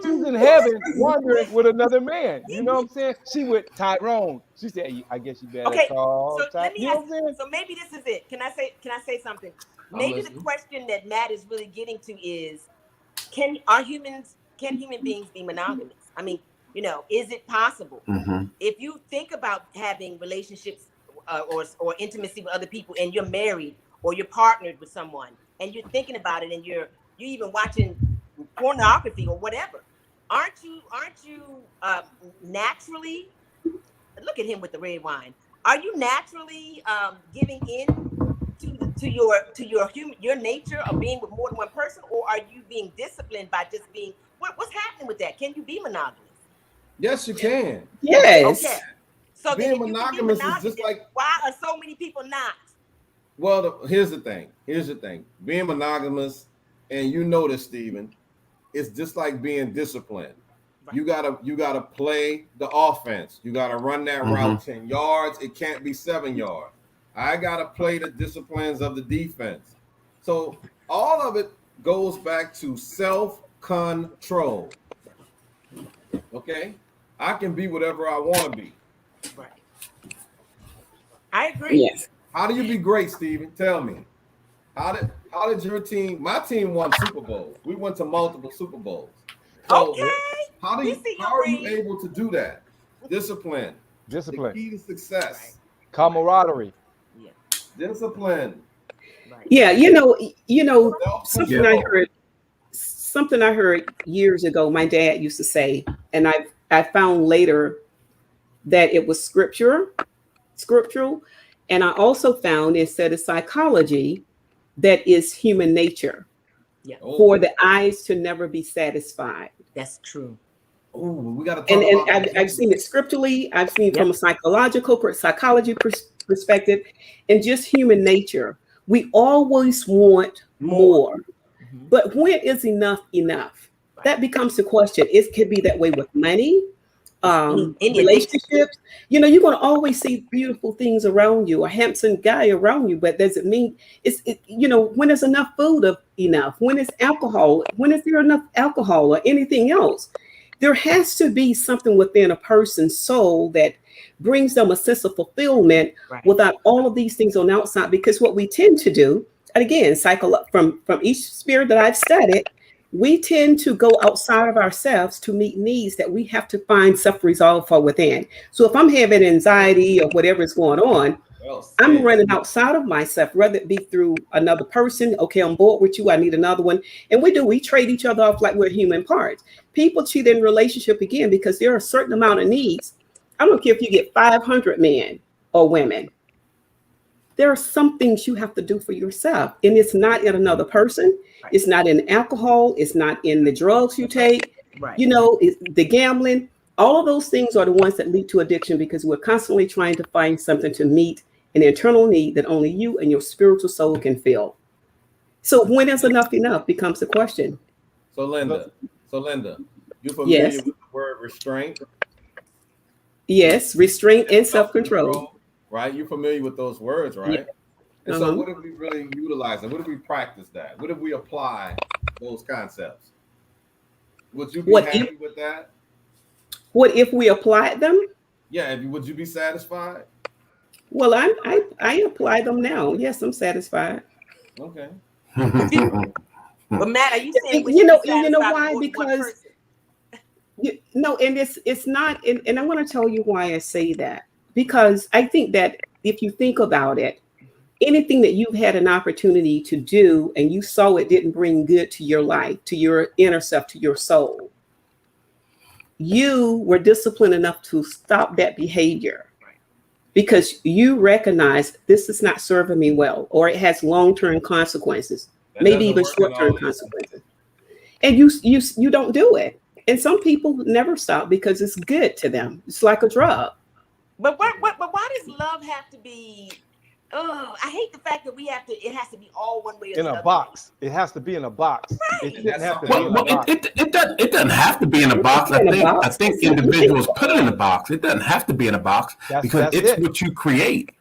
She's in heaven wandering with another man. You know what I'm saying? She with Tyrone. She said, I guess you better call. So let me ask. So maybe this is it. Can I say something? Maybe the question that Matt is really getting to is, can human beings be monogamous? I mean, is it possible? If you think about having relationships or intimacy with other people, and you're married or you're partnered with someone, and you're thinking about it, and you're even watching pornography or whatever, aren't you naturally? Look at him with the red wine. Are you naturally giving in to your nature of being with more than one person, or are you being disciplined by just being? What's happening with that? Can you be monogamous? Yes, you can. Yes. Okay. So being monogamous is just like, why are so many people not? Well, here's the thing. Being monogamous, and you know this, Stephen, it's just like being disciplined. Right. You gotta play the offense. You gotta run that route 10 yards. It can't be 7 yards. I gotta play the disciplines of the defense. So all of it goes back to self-control. Okay, I can be whatever I want to be. Right. I agree. Yes. How do you be great, Stephen? Tell me. How did your team? My team won Super Bowls. We went to multiple Super Bowls. So okay. How are you able to do that? Discipline. The key to success. Right. Camaraderie. Yeah. Discipline. Right. Yeah, something I heard years ago, my dad used to say, and I found later that it was scriptural. And I also found instead of psychology, that is human nature. Yeah. For the eyes to never be satisfied. That's true. Oh, we got to talk about and I've seen it scripturally. I've seen it from a psychology perspective, and just human nature. We always want more. But when is enough? Right. That becomes the question. It could be that way with money, in relationships. You're going to always see beautiful things around you, a handsome guy around you, but does it mean when there's enough food enough, when is alcohol, when is there enough alcohol or anything else? There has to be something within a person's soul that brings them a sense of fulfillment without all of these things on the outside. Because what we tend to do, and again, from each spirit that I've studied, we tend to go outside of ourselves to meet needs that we have to find self-resolve for within. So if I'm having anxiety or whatever is going on, I'm running outside of myself, whether it be through another person. Okay, I'm bored with you. I need another one. And we trade each other off like we're human parts. People cheat in relationship again because there are a certain amount of needs. I don't care if you get 500 men or women. There are some things you have to do for yourself. And it's not in another person. It's not in alcohol. It's not in the drugs you take. Right. The gambling, all of those things are the ones that lead to addiction because we're constantly trying to find something to meet an internal need that only you and your spiritual soul can fill. So when is enough becomes the question. So Linda, you familiar Yes. with the word restraint? Yes, restraint and self-control. Right? You're familiar with those words, right? Yeah. And so what if we really utilize it? What if we practice that? What if we apply those concepts? Would you be happy with that? What if we applied them? Yeah, would you be satisfied? Well, I apply them now. Yes, I'm satisfied. Okay. But Matt, are you saying you know why? Because and it's not, and I want to tell you why I say that. Because I think that if you think about it, anything that you've had an opportunity to do and you saw it didn't bring good to your life, to your inner self, to your soul, you were disciplined enough to stop that behavior because you recognize this is not serving me well, or it has long-term consequences, maybe even short-term consequences. And you don't do it. And some people never stop because it's good to them. It's like a drug. But why does love have to be? Oh, I hate the fact that it has to be all one way or the other. In a box. It has to be in a box. Right. It shouldn't have to be in a box. It doesn't have to be in a box. I think individuals put it in a box. It doesn't have to be in a box because it's what you create.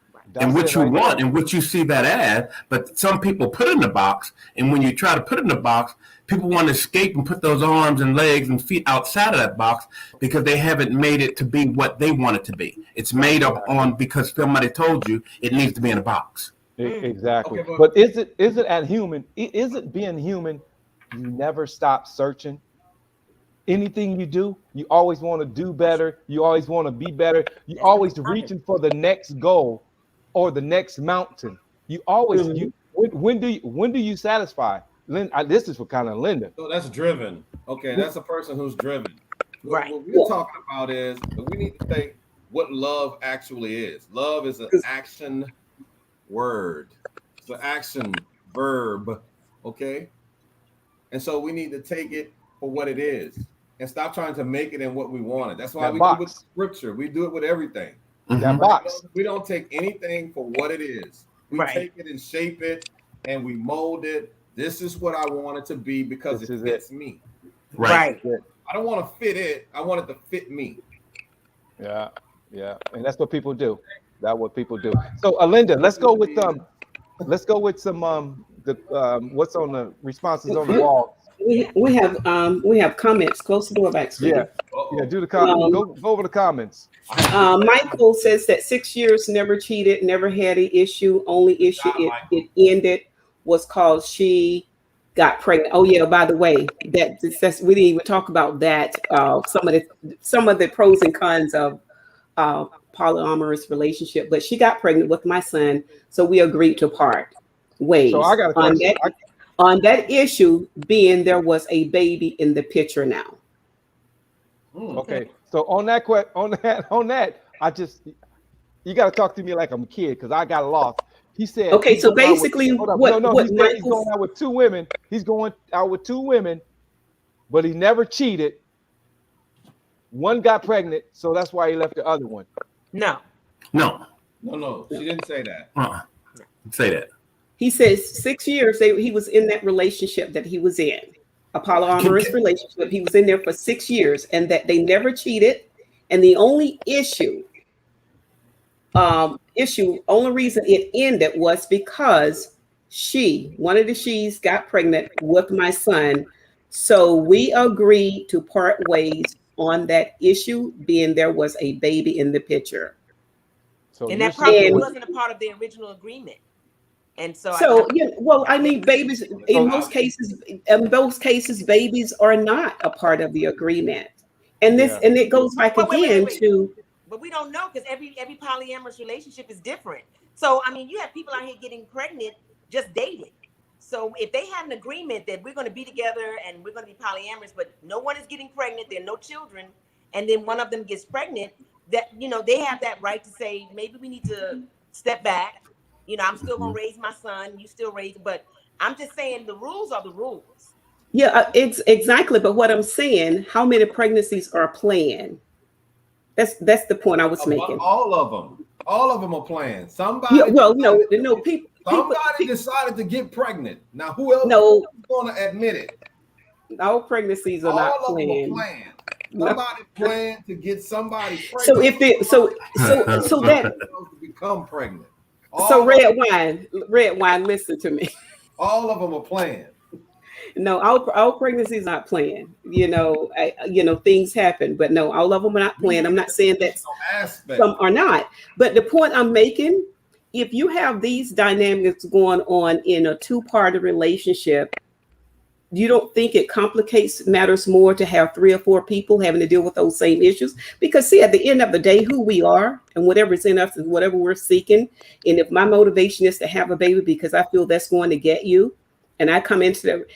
And what you want and what you see that as, but some people put it in the box, and when you try to put it in the box, people want to escape and put those arms and legs and feet outside of that box because they haven't made it to be what they want it to be. It's made up on because somebody told you it needs to be in a box. Exactly. Okay, but is it being human? You never stop searching. Anything you do, you always want to do better. You always want to be better. You always reaching for the next goal or the next mountain. You always when do you satisfy? This is for kind of Linda. So that's driven. Okay, that's a person who's driven. Right. What we're talking about is that we need to think what love actually is. Love is an action word. It's an action verb. Okay. And so we need to take it for what it is and stop trying to make it in what we want it. That's why we do it with scripture. We do it with everything. That box. We don't take anything for what it is. We take it and shape it and we mold it. This is what I want it to be because it fits me. Right. I don't want to fit it. I want it to fit me. Yeah. And that's what people do. That's what people do. So Linda, let's go with some what's on the responses on the wall. We have comments. Close the door back. Yeah. Do the comments. Go over the comments. Michael says that 6 years, never cheated, never had an issue. Only issue it ended was called she got pregnant. Oh yeah. By the way, that's we didn't even talk about that. Some of the pros and cons of polyamorous relationship. But she got pregnant with my son, so we agreed to part ways. So I got a question. On that issue, being there was a baby in the picture now. Okay. So on that, you got to talk to me like I'm a kid because I got lost. He said, okay. So basically, he's going out with two women. He's going out with two women, but he never cheated. One got pregnant, so that's why he left the other one. No. She didn't say that. Say that. He says 6 years he was in that relationship that he was in, a polyamorous relationship. He was in there for 6 years, and that they never cheated. And the only only reason it ended was because one of the she's got pregnant with my son. So we agreed to part ways on that issue, being there was a baby in the picture. And that probably wasn't a part of the original agreement. And babies in most cases, babies are not a part of the agreement. And it goes back again to. But we don't know because every polyamorous relationship is different. So I mean, you have people out here getting pregnant just dating. So if they had an agreement that we're going to be together and we're going to be polyamorous, but no one is getting pregnant, there are no children, and then one of them gets pregnant, that they have that right to say maybe we need to step back. I'm still going to raise my son. You still raise, but I'm just saying the rules are the rules. Yeah, it's exactly. But what I'm saying, how many pregnancies are planned? That's the point I was making. All of them are planned. Yeah, well, no, Somebody decided to get pregnant. Now, who else no, is going to admit it? all pregnancies are not All of them are planned. planned. No. Somebody planned to get somebody pregnant. So if it, so that to become pregnant. so red wine. Listen to me. All of them are planned. No, all pregnancies not planned. Things happen, but no, all of them are not planned. I'm not saying that some are not, but the point I'm making, if you have these dynamics going on in a two-party relationship, you don't think it complicates matters more to have 3 or 4 people having to deal with those same issues? Because see, at the end of the day, who we are and whatever's in us is whatever we're seeking. And if my motivation is to have a baby because I feel that's going to get you, and I come into the,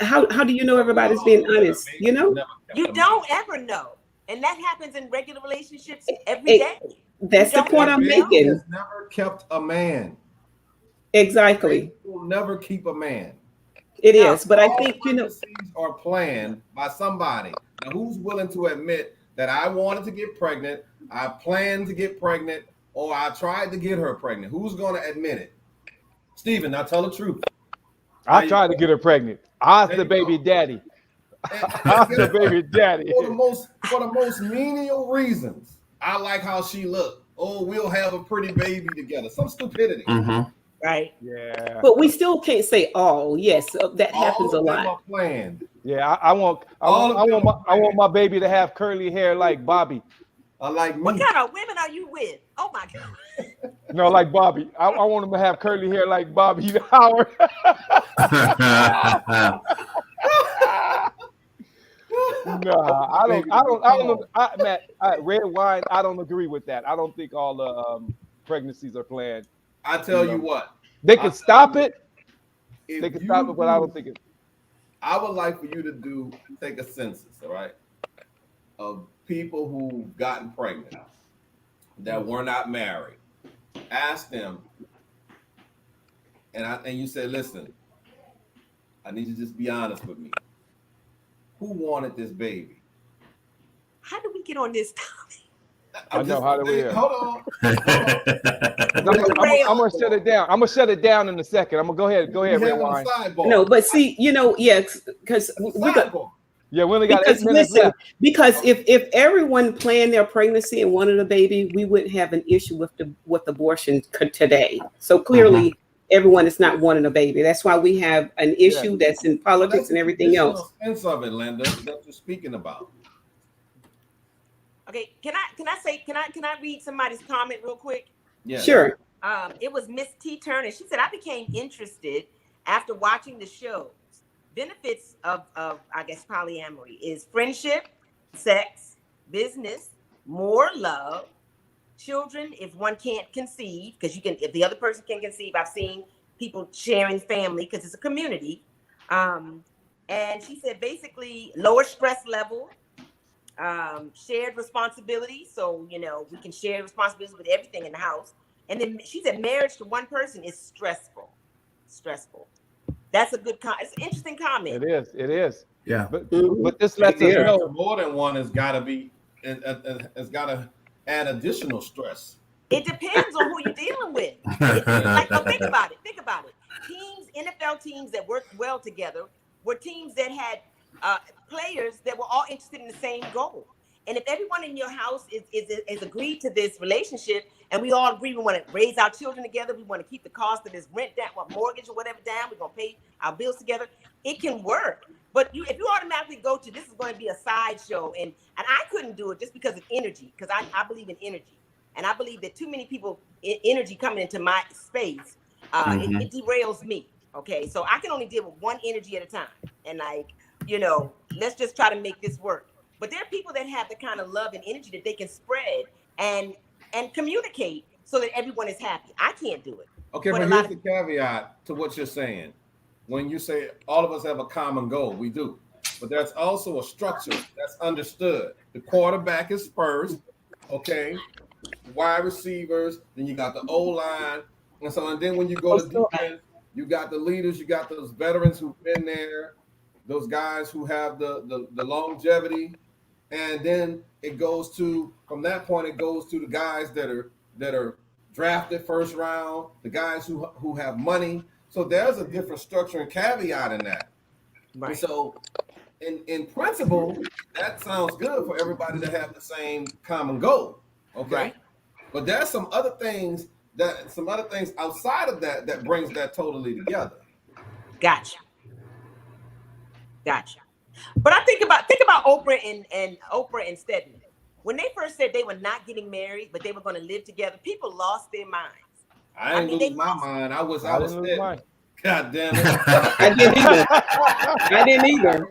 how do you know everybody's being honest? You don't ever know. And that happens in regular relationships every day. That's the point I'm making. Has never kept a man. Exactly. Will never keep a man. It is, but I think are planned by somebody. Now, who's willing to admit that I wanted to get pregnant, I planned to get pregnant, or I tried to get her pregnant? Who's going to admit it? Stephen, now tell the truth. I tried to get her pregnant. I was the baby daddy. I was the baby daddy. For the most menial reasons. I like how she looked. Oh, we'll have a pretty baby together. Some stupidity. Mm-hmm. Right. Yeah. But we still can't say all. Yes, that happens a lot. Planned. Yeah, I want my baby to have curly hair like Bobby. Like me. What kind of women are you with? Oh my God. No, like Bobby. I want him to have curly hair like Bobby Howard. Red wine. I don't agree with that. I don't think all the pregnancies are planned. I tell you what, they can stop it. They can stop it, but I don't think it. I would like for you to take a census, all right, of people who've gotten pregnant that were not married. Ask them, and you say, listen, I need you to just be honest with me. Who wanted this baby? How did we get on this topic? I know how do we. Hold on. I'm gonna shut it down. I'm gonna shut it down in a second. I'm gonna go ahead. Red wine. No, but see, because we got. Yeah, we only got 8 minutes left. Because if everyone planned their pregnancy and wanted a baby, we wouldn't have an issue with abortion today. So clearly, everyone is not wanting a baby. That's why we have an issue that's in politics and everything else. Sense of it, Linda, that you're speaking about. Okay, can I read somebody's comment real quick? Yeah. Sure. It was Miss T. Turner. She said, I became interested after watching the show. Benefits of I guess polyamory is friendship, sex, business, more love, children if one can't conceive, because if the other person can conceive. I've seen people sharing family because it's a community. And she said basically lower stress level. Shared responsibility, so we can share responsibilities with everything in the house. And then she said marriage to one person is stressful. That's a good it's an interesting comment. It is. Yeah, but this lets us know more than one has got to be has got to add additional stress. It depends on who you're dealing with. Think about it. NFL teams that worked well together were teams that had players that were all interested in the same goal. And if everyone in your house is agreed to this relationship, and we all agree we want to raise our children together, we want to keep the cost of this rent down, mortgage or whatever down, we're going to pay our bills together, it can work. But if you automatically go to this is going to be a sideshow, and I couldn't do it just because of energy, because I believe in energy. And I believe that too many people, energy coming into my space, it derails me. Okay, so I can only deal with one energy at a time. And let's just try to make this work. But there are people that have the kind of love and energy that they can spread and communicate so that everyone is happy. I can't do it. Okay, but here's the caveat to what you're saying. When you say all of us have a common goal, we do. But there's also a structure that's understood. The quarterback is first, okay? Wide receivers, then you got the O-line. And then when you go to defense, you got the leaders, you got those veterans who've been there. those guys who have the longevity, and then it goes to, from that point, it goes to the guys that are drafted first round, the guys who have money. So there's a different structure and caveat in that. Right. And so in principle, that sounds good for everybody to have the same common goal. Okay. Right. But there's some other things outside of that brings that totally together. Gotcha. But I think about Oprah and Oprah and Stedman. When they first said they were not getting married, but they were going to live together, people lost their minds. I didn't lose my mind. I was Stedman. God damn it. I didn't either. I didn't either.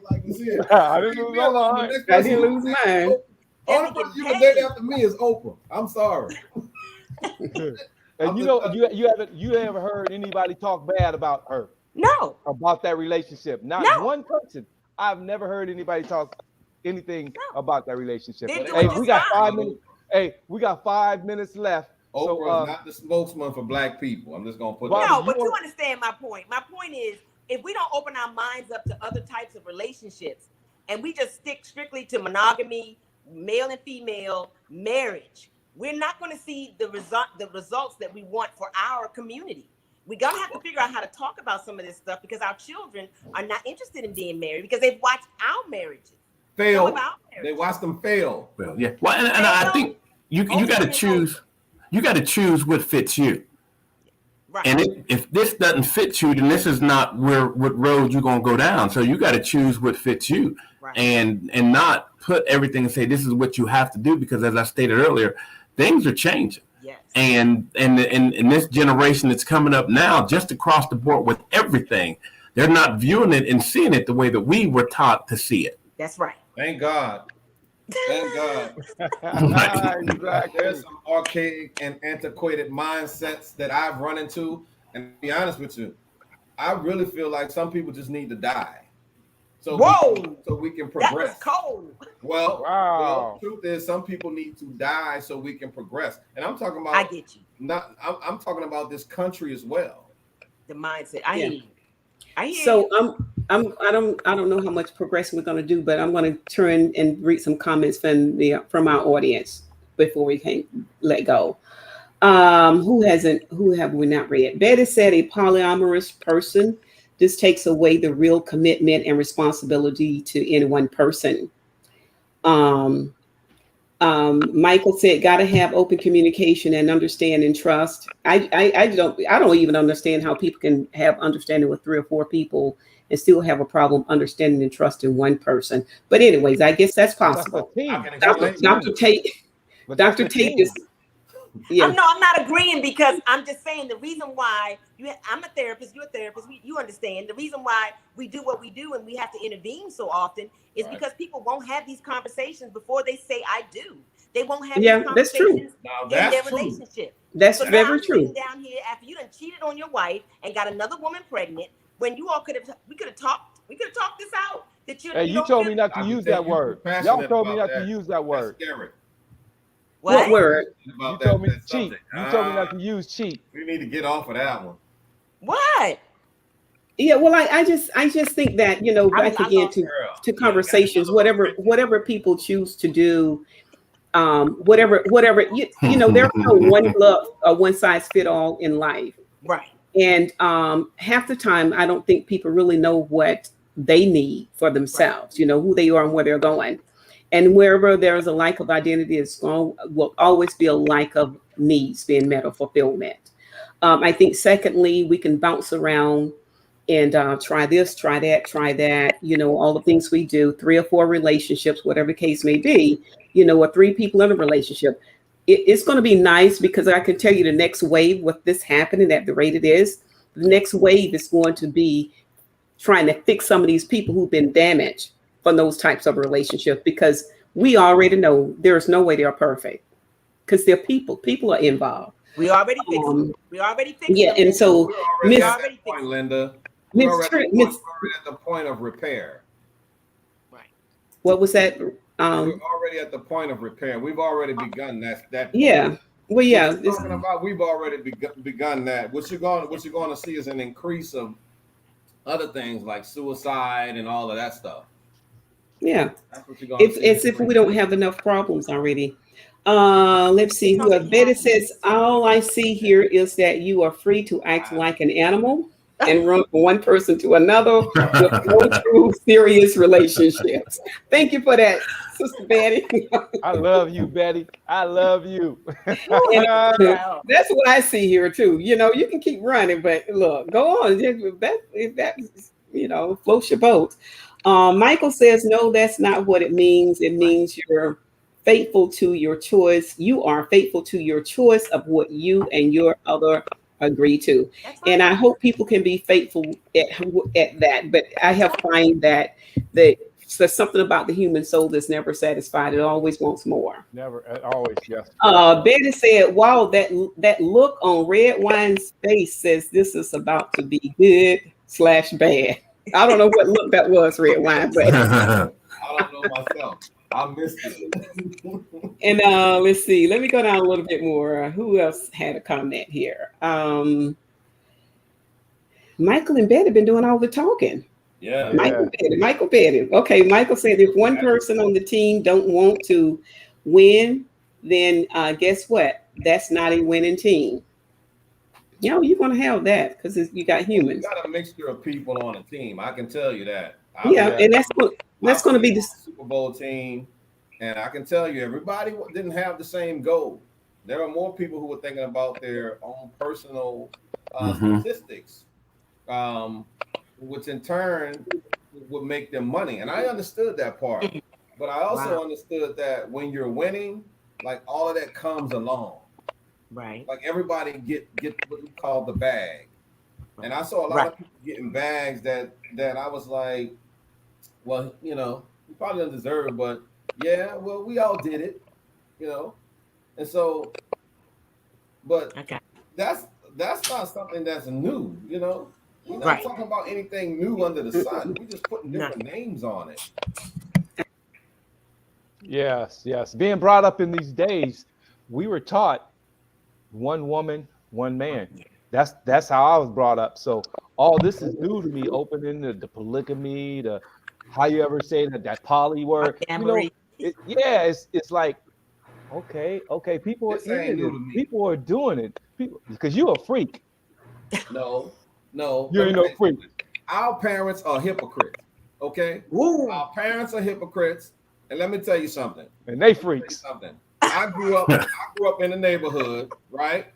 I didn't lose my mind. I didn't lose mine. Only person you can date after me is Oprah. I'm sorry. And you ever heard anybody talk bad about her? No. About that relationship? Not one person. I've never heard anybody talk anything about that relationship. Hey, we got 5 minutes. Hey, we got 5 minutes left. Oprah is not the spokesman for Black people. I'm just gonna put that. No, but you understand my point. My point is, if we don't open our minds up to other types of relationships, and we just stick strictly to monogamy, male and female marriage, we're not going to see the results that we want for our community. We're going to have to figure out how to talk about some of this stuff, because our children are not interested in being married because they've watched our marriages fail. They watched them fail. Well, yeah. Well, and I think you got to choose. You got to choose what fits you. Right. And if this doesn't fit you, then this is not what road you're going to go down. So you got to choose what fits you, right. and not put everything and say this is what you have to do, because as I stated earlier, things are changing. Yes. And this generation that's coming up now, just across the board with everything, they're not viewing it and seeing it the way that we were taught to see it. That's right. Thank God. Thank God. Exactly. There's some archaic and antiquated mindsets that I've run into. And to be honest with you, I really feel like some people just need to die. So we can progress. That was cold. Well, the truth is, some people need to die so we can progress. And I'm talking about. I get you. I'm talking about this country as well. The mindset. I hear you. So I don't know how much progression we're going to do, but I'm going to turn and read some comments from our audience before we can let go. Who have we not read? Betty said a polyamorous person. This takes away the real commitment and responsibility to any one person. Michael said, "Got to have open communication and understand and trust." I don't even understand how people can have understanding with 3 or 4 people and still have a problem understanding and trusting one person. But anyways, I guess that's possible. Dr. Tate is. Yeah. I'm not agreeing, because I'm just saying the reason why I'm a therapist, you're a therapist, you understand the reason why we do what we do and we have to intervene so often is because people won't have these conversations before they say I do. They won't have these conversations in their relationship. That's very true. Down here after you done cheated on your wife and got another woman pregnant, when you all could have talked this out. That you told me not to use that word. Y'all told me not to use that word. What word? You told me to cheat. You told me not to use cheat. We need to get off of that one. What? Yeah, well, I just think that, back again to conversations, whatever people choose to do, whatever there's no one glove or one size fit all in life. Right. And half the time, I don't think people really know what they need for themselves, who they are and where they're going. And wherever there's a lack of identity, will always be a lack of needs being met or fulfillment. I think secondly, we can bounce around and try this, try that, all the things we do, 3 or 4 relationships, whatever the case may be, or 3 people in a relationship. It's going to be nice, because I can tell you the next wave with this happening at the rate it is, the next wave is going to be trying to fix some of these people who've been damaged from those types of relationships, because we already know there's no way they're perfect, because they're people are involved. We already fixed them. We already fixed them. Yeah, and so we're already at that point, Linda. We're already at the point of repair. Right. What was that? We're already at the point of repair. We've already begun that. Yeah. Well, yeah. We've already begun that. What you're going to see is an increase of other things like suicide and all of that stuff. Yeah. That's what you're going to see. It's if we don't have enough problems already. Let's see who Betty says, all I see here is that you are free to act like an animal and run from one person to another with no true serious relationships. Thank you for that, Sister Betty. I love you, Betty. I love you. That's what I see here too. You know, you can keep running, but look, go on. If that floats your boat. Michael says, no, that's not what it means. It means you're faithful to your choice. You are faithful to your choice of what you and your other agree to. And I hope people can be faithful at that. But I have find that there's something about the human soul that's never satisfied. It always wants more. Never, always, yes. Betty said, wow, that look on Red Wine's face says this is about to be good/bad. I don't know what look that was, Red Wine, but I don't know myself. I missed it. And let's see. Let me go down a little bit more. Who else had a comment here? Michael and Betty have been doing all the talking. Yeah. Michael Betty. Okay, Michael said if one person on the team don't want to win, then guess what? That's not a winning team. You know, you're going to have that because you got humans. You got a mixture of people on a team. I can tell you that. And that's going to be the Super Bowl team. And I can tell you, everybody didn't have the same goal. There are more people who were thinking about their own personal statistics, which in turn would make them money. And I understood that part. But I also understood that when you're winning, like all of that comes along. Right. Like everybody get what we call the bag. And I saw a lot of people getting bags that I was like, well, you probably don't deserve it, but yeah, well, we all did it, And so, but that's not something that's new, We're not talking about anything new under the sun. We're just putting different names on it. Yes. Being brought up in these days, we were taught one woman, one man. That's how I was brought up. So all this is new to me, opening the polygamy, the how you ever say that poly word. It's like, okay, people are in it. People are doing it. Because you're a freak. No. You ain't no freak. Our parents are hypocrites. Okay? Ooh. Our parents are hypocrites. And let me tell you something. And they freaks. I grew up in the neighborhood, right?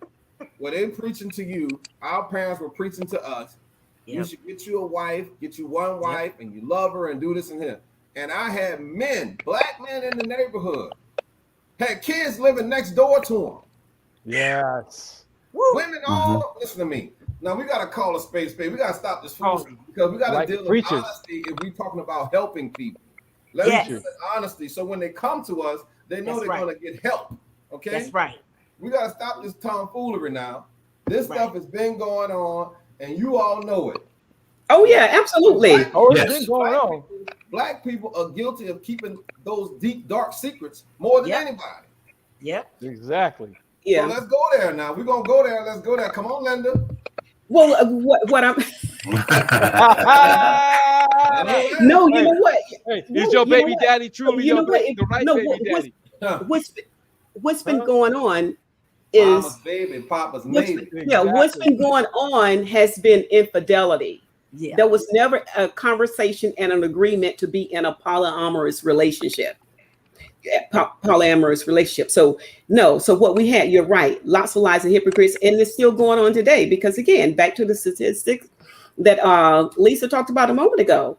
Where they preaching to you, our parents were preaching to us. Yep. You should get you a wife, get you one wife, and you love her and do this and that. And I had black men in the neighborhood, had kids living next door to them. Yes. Women all listen to me. Now we gotta call a spade. We gotta stop this foolishness because we gotta deal with honesty if we're talking about helping people. Let's deal with honesty. So when they come to us, they know they're gonna get help. Okay. That's right. We gotta stop this tomfoolery now. This stuff has been going on, and you all know it. Oh yeah, absolutely. It's been going on. Black people are guilty of keeping those deep, dark secrets more than anybody. Yep. Exactly. Yeah. So let's go there now. We're gonna go there. Let's go there. Come on, Linda. Well, what I'm no, you know what? Hey, is your baby daddy truly your baby daddy? What's been going on is Mama's baby, Papa's maybe. Yeah, what's been going on has been infidelity. Yeah. There was never a conversation and an agreement to be in a polyamorous relationship. So what we had, you're right, lots of lies and hypocrites, and it's still going on today because again, back to the statistics that Lisa talked about a moment ago.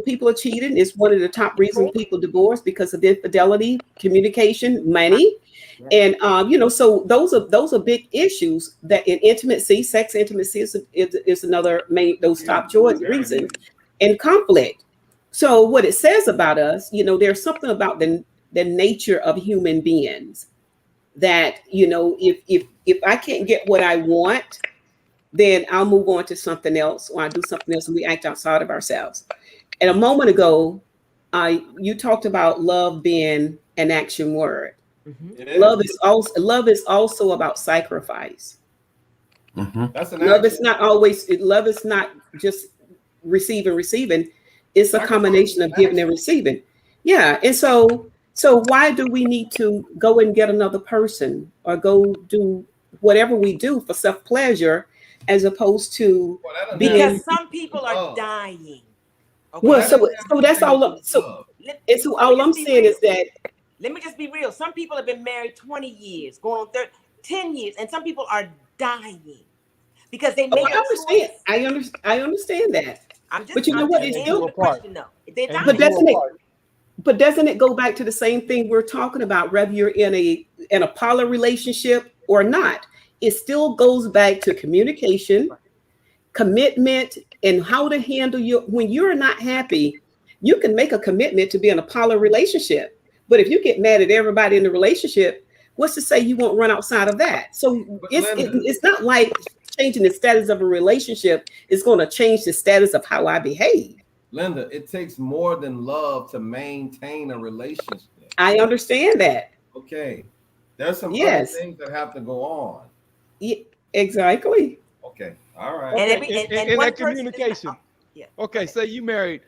People are cheating. It's one of the top reasons people divorce because of infidelity, communication, money. And so those are big issues that in intimacy, sex intimacy is another those top choice reasons, and conflict. So what it says about us, there's something about the nature of human beings that, if I can't get what I want, then I'll move on to something else, or I do something else and we act outside of ourselves. And a moment ago, you talked about love being an action word. Mm-hmm. Love is also about sacrifice. Mm-hmm. That's love is not always. Love is not just receiving. It's a combination of giving and receiving. Yeah. And so why do we need to go and get another person or go do whatever we do for self-pleasure as opposed to because some people are dying. Okay. Well, so that's all. So all I'm saying is that. Let me just be real. Some people have been married 20 years, going on 10 years, and some people are dying because they made a choice. I understand that. But you know what? It's still the question, though. But doesn't it go back to the same thing we're talking about, whether you're in a poly relationship or not? It still goes back to communication, commitment, and how to handle when you're not happy. You can make a commitment to be in a poly relationship, but if you get mad at everybody in the relationship, what's to say you won't run outside of that? So it's not like changing the status of a relationship is going to change the status of how I behave. Linda, it takes more than love to maintain a relationship. I understand that. Okay. There's some other things that have to go on. Yeah, exactly. Okay. All right. And that communication. Okay, say you married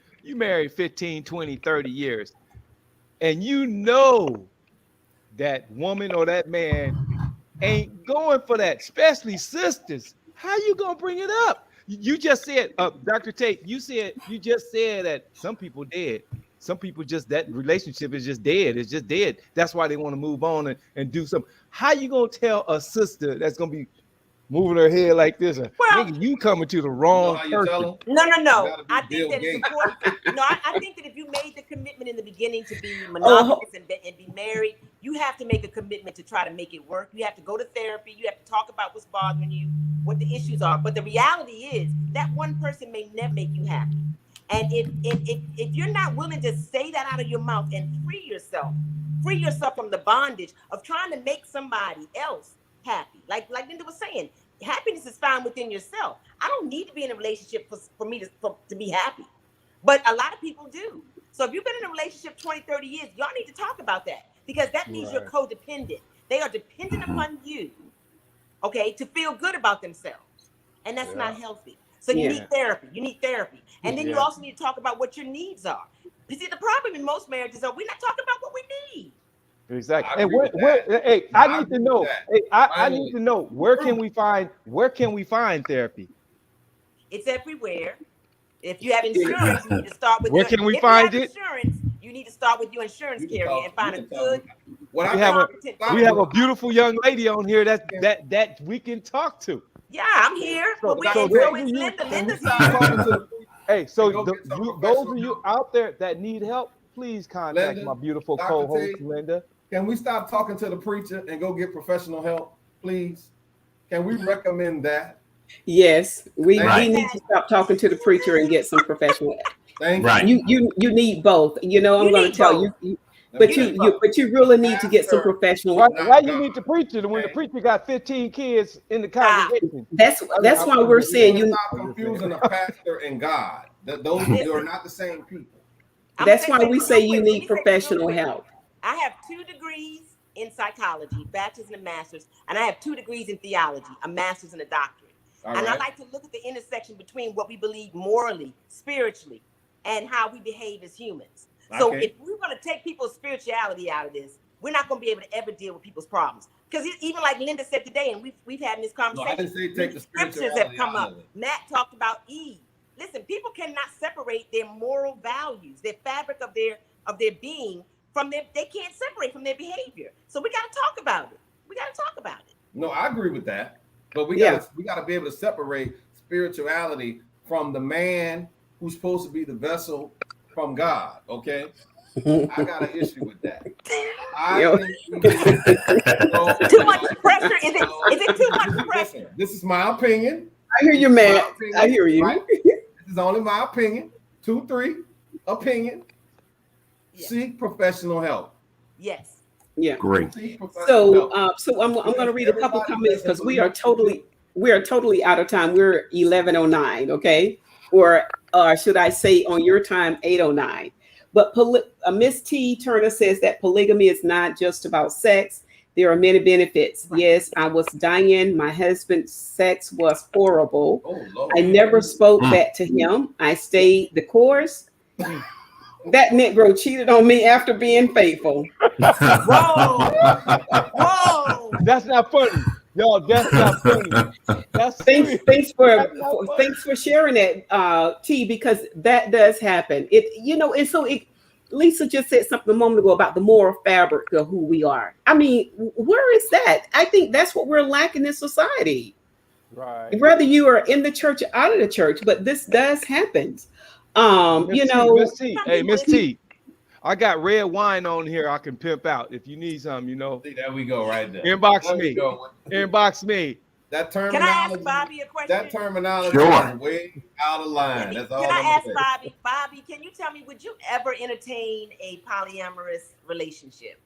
15, 20, 30 years. And you know that woman or that man ain't going for that, especially sisters. How you gonna bring it up? You just said, Dr. Tate, you just said that some people dead. Some people that relationship is just dead. It's just dead. That's why they want to move on and do something. How you gonna tell a sister that's gonna be moving her head like this? Nigga, you coming to the wrong person. No. I think that it's important. I think that if you made the commitment in the beginning to be monogamous and be married, you have to make a commitment to try to make it work. You have to go to therapy. You have to talk about what's bothering you, what the issues are. But the reality is that one person may never make you happy. And if you're not willing to say that out of your mouth and free yourself from the bondage of trying to make somebody else happy, like Linda was saying, happiness is found within yourself. I don't need to be in a relationship for me to be happy, but a lot of people do. So if you've been in a relationship 20, 30 years, y'all need to talk about that, because that means you're codependent. They are dependent upon you, okay, to feel good about themselves, and that's not healthy. So you need therapy. And then you also need to talk about what your needs are. You see, the problem in most marriages is we're not talking about what we need. Exactly. And I need to know. I need to know, where can we find therapy? It's everywhere. If you have insurance, you need to start with where can we find it? Insurance, you need to start with your insurance carrier and find a good. We have a beautiful young lady on here that we can talk to. Yeah, I'm here. So Linda's hey, so those of you out there that need help, please contact my beautiful co-host Linda. Can we stop talking to the preacher and go get professional help, please? Can we recommend that? Yes, we need to stop talking to the preacher and get some professional help. Thank you. You need both. I'm going to tell you. But you really need to get some professional. Why you need the preacher when the preacher got 15 kids in the congregation? That's why we're saying you stop confusing a pastor and God. Those are not the same people. That's why we say you need professional help. I have 2 degrees in psychology, bachelor's and a master's, and I have 2 degrees in theology, a master's and a doctorate. I like to look at the intersection between what we believe morally, spiritually, and how we behave as humans. So if we're going to take people's spirituality out of this, we're not going to be able to ever deal with people's problems. Because even like Linda said today, and we've had this conversation, I didn't say take the scriptures have come up. Matt talked about Eve. Listen, people cannot separate their moral values, their fabric of their being from they can't separate from their behavior. So we got to talk about it. No, I agree with that. But we got to be able to separate spirituality from the man who's supposed to be the vessel from God. Okay. I got an issue with that. Too much pressure. Is it too much pressure? Listen, this is my opinion. I hear you, man. I hear you. Right? This is only my opinion. 2, 3 opinion. Yes. Seek professional help. Yes. Yeah. Great. So I'm going to read a couple comments because we are totally out of time. We're 11:09. Okay. Or should I say on your time 8:09? But Miss T. Turner says that polygamy is not just about sex. There are many benefits. Yes, I was dying. My husband's sex was horrible. Oh, Lord. I never spoke back to him. I stayed the course. That Negro cheated on me after being faithful. Whoa. Whoa. That's not funny. Y'all, that's not funny. That's serious. Thanks for sharing that, T, because that does happen. Lisa just said something a moment ago about the moral fabric of who we are. I mean, where is that? I think that's what we're lacking in society. Right. Whether you are in the church or out of the church, but this does happen. Miss T. Hey, Miss T. I got red wine on here. I can pimp out if you need some. See, there we go, right there. Inbox me. Inbox me. That Can terminology. I ask Bobby a question? That terminology Sure. is way out of line. That's all. Can I I'm ask saying. Bobby? Bobby, can you tell me, would you ever entertain a polyamorous relationship?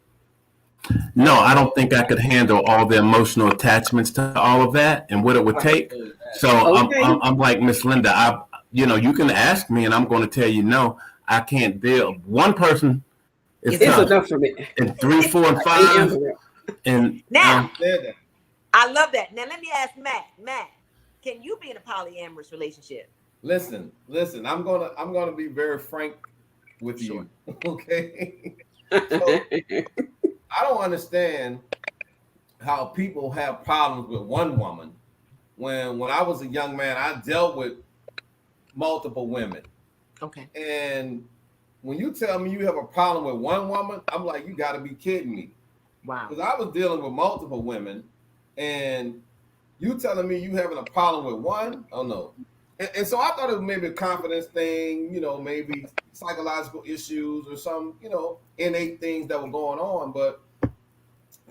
No, I don't think I could handle all the emotional attachments to all of that and what it would take. So Okay. I'm like Miss Linda. You can ask me, and I'm going to tell you no. I can't deal. One person is It's tough. enough for me. And 3, 4, and 5. And Now, I love that. Now let me ask Matt. Matt, can you be in a polyamorous relationship? Listen. I'm gonna be very frank with you. Okay. So, I don't understand how people have problems with one woman. When I was a young man, I dealt with multiple women. Okay. And when you tell me you have a problem with one woman, I'm like, you got to be kidding me. Wow. Because I was dealing with multiple women, and you telling me you having a problem with one? Oh no. And so I thought it was maybe a confidence thing, maybe psychological issues or some, innate things that were going on. But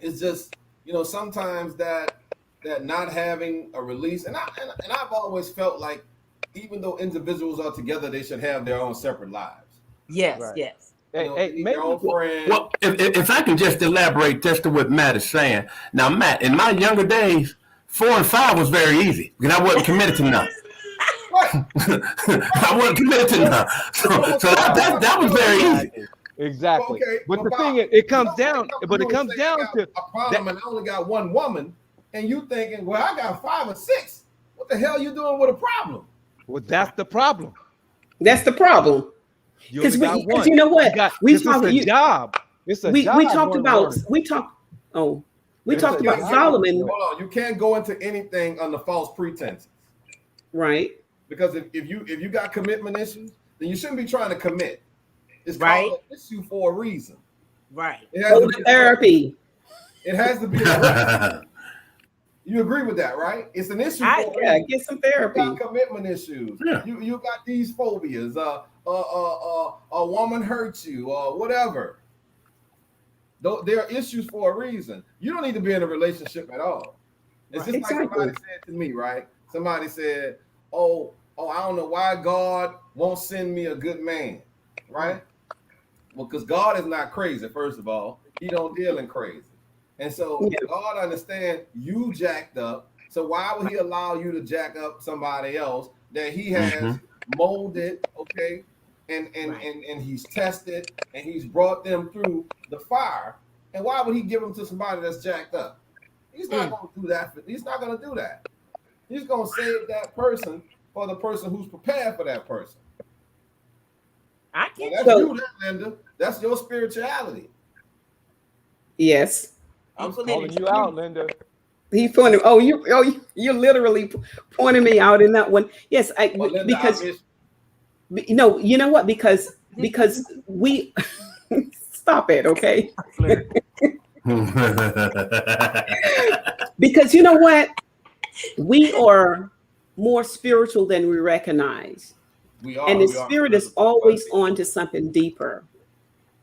it's just, sometimes that not having a release, and I've always felt like even though individuals are together, they should have their own separate lives. Yes, Right. yes. Hey, Their own friends. well, if I can just elaborate just to what Matt is saying. Now, Matt, in my younger days, 4 and 5 was very easy because I wasn't committed to none. I wasn't committed to none. So that was very easy. Exactly. Okay, But the Bob, thing is, it comes you down. But it comes say I down got to a problem, and I only got one woman, and you thinking, well, I got 5 or 6. What the hell you doing with a problem? well, that's the problem. That's the problem. You only got one. Because you know what? It's a job. It's a job. We talked about Solomon. Hold on, you can't go into anything under false pretenses. Right. Because if you got commitment issues, then you shouldn't be trying to commit. It's Right. called an issue for a reason. Right. It has Go to to be therapy. It has to be. You agree with that, right? It's an issue. For a Yeah, reason. get some You therapy. got commitment issues. Yeah. You got these phobias. A woman hurts you or whatever. There are issues for a reason. You don't need to be in a relationship at all. It's just like somebody said to me, right? Somebody said, oh, I don't know why God won't send me a good man, right? Well, because God is not crazy, first of all. He don't deal in crazy. And so God understands you jacked up. So why would he allow you to jack up somebody else that he has molded, okay? And he's tested and he's brought them through the fire. And why would he give them to somebody that's jacked up? He's not going to do that. He's not going to do that. He's going to save that person for the person who's prepared for that person. I Well, get that's you. you, Linda. That's your spirituality. Yes. I'm calling you out, Linda. He pointed. You're literally pointing me out in that one. Yes, Well, Linda, because I miss no, you know what? Because we stop it, okay? Because you know what? We are more spiritual than we recognize. we are. And the we are spirit is spiritual. always on to something deeper.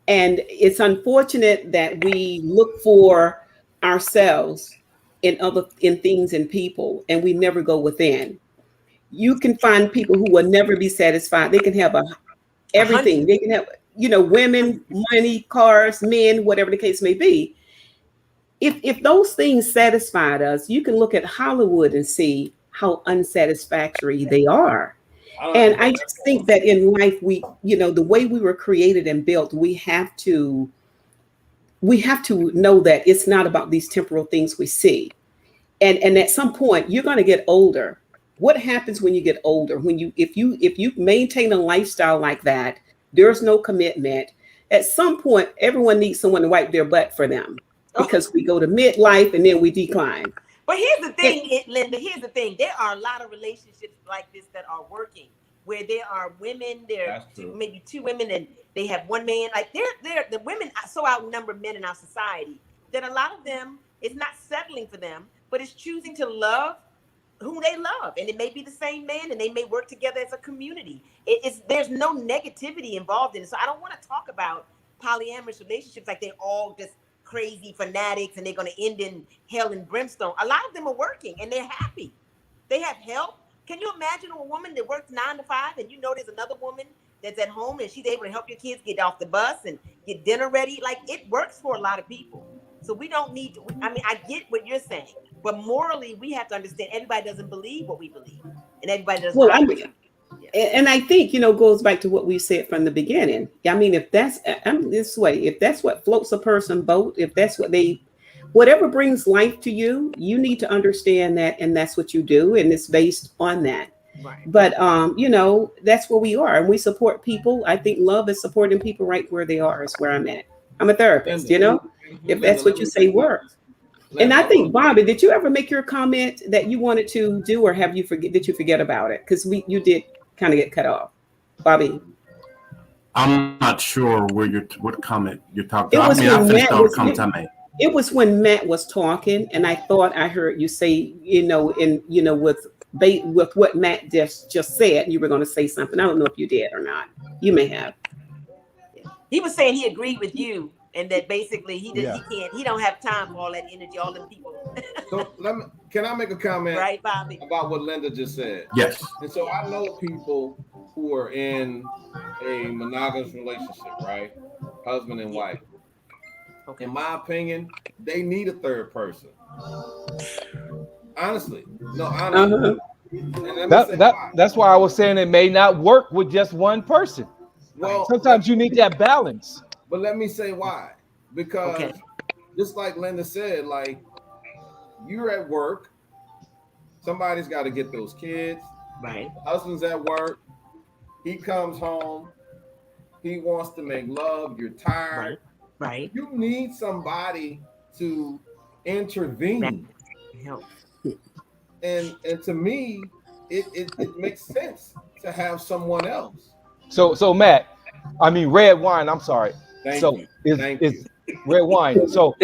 And it's unfortunate that we look for ourselves in things and people, and we never go within. You can find people who will never be satisfied. They can have everything. They can have, women, money, cars, men, whatever the case may be. If those things satisfied us, you can look at Hollywood and see how unsatisfactory they are. And I just think that in life, the way we were created and built, we have to we have to know that it's not about these temporal things we see. And at some point you're going to get older. What happens when you get older? If you maintain a lifestyle like that, there's no commitment. At some point, everyone needs someone to wipe their butt for them, because we go to midlife and then we decline. But here's the thing, Linda, here's the thing. There are a lot of relationships like this that are working, where there are women, maybe two women, and they have one man. Like the women so outnumber men in our society that a lot of them, it's not settling for them, but it's choosing to love who they love. And it may be the same man, and they may work together as a community. There's no negativity involved in it. So I don't want to talk about polyamorous relationships like they're all just crazy fanatics and they're going to end in hell and brimstone. A lot of them are working and they're happy. They have help. Can you imagine a woman that works 9 to 5 and you know there's another woman that's at home and she's able to help your kids get off the bus and get dinner ready? Like, it works for a lot of people. So we don't need to, I mean, I get what you're saying, but morally we have to understand everybody doesn't believe what we believe, and everybody doesn't. And I think, goes back to what we said from the beginning. I mean, if that's this way, if that's what floats a person boat, if that's whatever brings life to you, you need to understand that, and that's what you do, and it's based on that. Right. But that's where we are, and we support people. I think love is supporting people right where they are. Is where I'm at. I'm a therapist, if that's what you say works. And I think, Bobby, did you ever make your comment that you wanted to do, or did you forget about it? Because you did kind of get cut off, Bobby. I'm not sure what comment you're talking about. It was when Matt was talking, and I thought I heard you say, with what Matt just said, you were going to say something. I don't know if you did or not. You may have. He was saying he agreed with you, and that basically he don't have time for all that energy, all them people. So can I make a comment, right, Bobby, about what Linda just said? Yes. And so I know people who are in a monogamous relationship, right? Husband and wife. Okay. In my opinion, they need a third person. Honestly. And that's why I was saying it may not work with just one person. Well, sometimes you need that balance. But let me say why. Because just like Linda said, like, you're at work, somebody's got to get those kids. Right. Husband's at work, he comes home, he wants to make love, you're tired. Right. You need somebody to intervene. Help. And to me, it makes sense to have someone else. So Matt, I mean red wine. I'm sorry. Thank you. It's red wine. So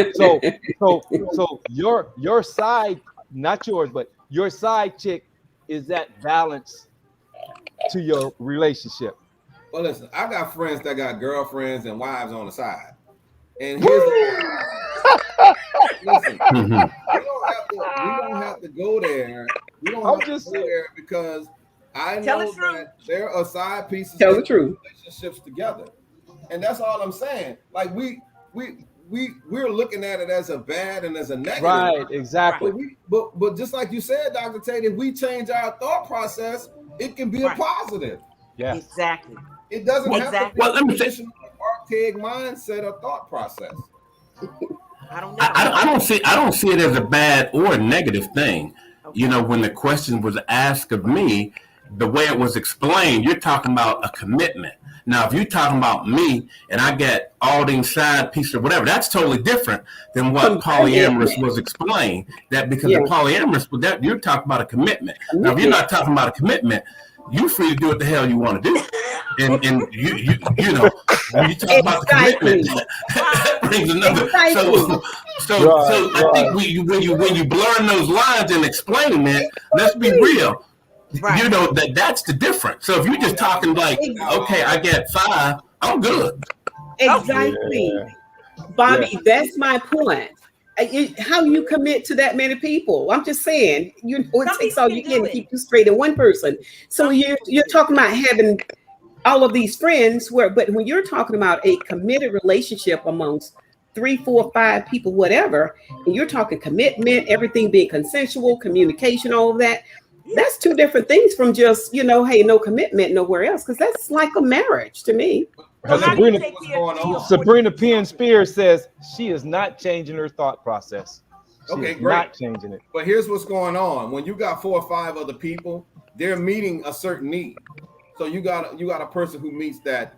your side, not yours, but your side chick is that balance to your relationship. Well, listen, I got friends that got girlfriends and wives on the side, and here's listen, we don't have to go there. We don't have to go there because I know that there are side pieces of relationships together. And that's all I'm saying. Like we're looking at it as a bad and as a negative. Right, exactly. But just like you said, Dr. Tate, if we change our thought process, it can be a positive. Yeah. Exactly. It doesn't have to be a traditional archaic mindset or thought process. I don't know. I don't see it as a bad or a negative thing. Okay. When the question was asked of me, the way it was explained, you're talking about a commitment. Now, if you're talking about me and I get all these side pieces or whatever, that's totally different than what polyamorous was explained. That because the polyamorous, that you're talking about a commitment. Now, if you're not talking about a commitment, you're free to do what the hell you want to do. And you when you talk about the commitment, that brings another. So I think when you blurring those lines and explaining that, let's be real. Right. That's the difference. So if you're just talking like, okay, I get 5, I'm good. Exactly. Bobby, that's my point. How you commit to that many people? I'm just saying, it takes all you can to keep you straight in one person. So you're talking about having all of these friends, but when you're talking about a committed relationship amongst 3, 4, 5 people, whatever, and you're talking commitment, everything being consensual, communication, all of that. That's 2 different things from just, hey, no commitment nowhere else, because that's like a marriage to me. So how do you Sabrina, take care of 3 or 4 Sabrina Penn children? Spears says she is not changing her thought process. She Okay, is great. not changing it. But here's what's going on. When you got 4 or 5 other people, they're meeting a certain need. So you got a person who meets that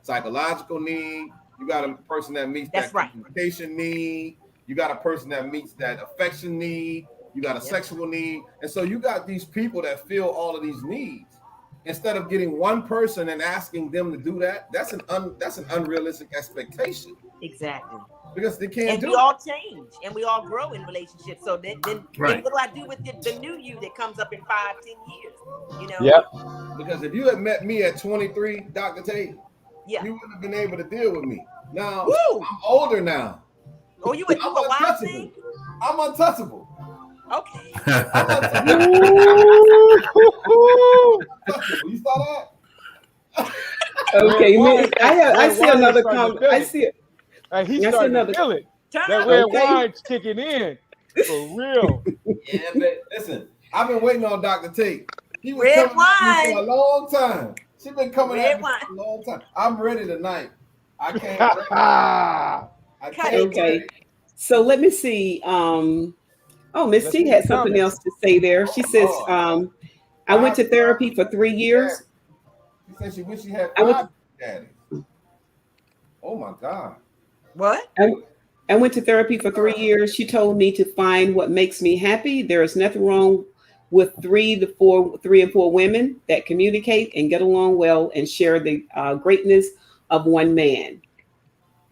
psychological need. You got a person that meets That's that right. communication need. You got a person that meets that affection need. You got a sexual need. And so you got these people that fill all of these needs. Instead of getting one person and asking them to do that, that's an unrealistic expectation. Exactly. Because they can't And do we it. all change and we all grow in relationships. So then Right. what do I do with the new you that comes up in 5, 10 years? You know? Yep. Because if you had met me at 23, Dr. Tate, Yeah. you wouldn't have been able to deal with me. Now, Woo! I'm older now. Oh, you a wild untouchable. thing? I'm untouchable. Okay. You saw that? Okay, Red wine- I red see wine another is starting to comment. feel I it. see it. And he's I see starting to another- feel it. Turn That up. red Okay. wine's kicking in for real. Yeah, but listen, I've been waiting on Dr. Tate. He was Red coming at me wine. for a long time. She's been coming Red at me wine. for a long time. I'm ready tonight. I can't. Ah, I Cut can't. it. Okay. So let me see. Miss Let's T see had the something comments. else to say there. She says, Oh. I went to therapy for 3 years. She said she wish she had I would- 5 daddies. Oh my God. What? I went to therapy for 3 years. She told me to find what makes me happy. There is nothing wrong with 3 and 4 women that communicate and get along well and share the greatness of one man.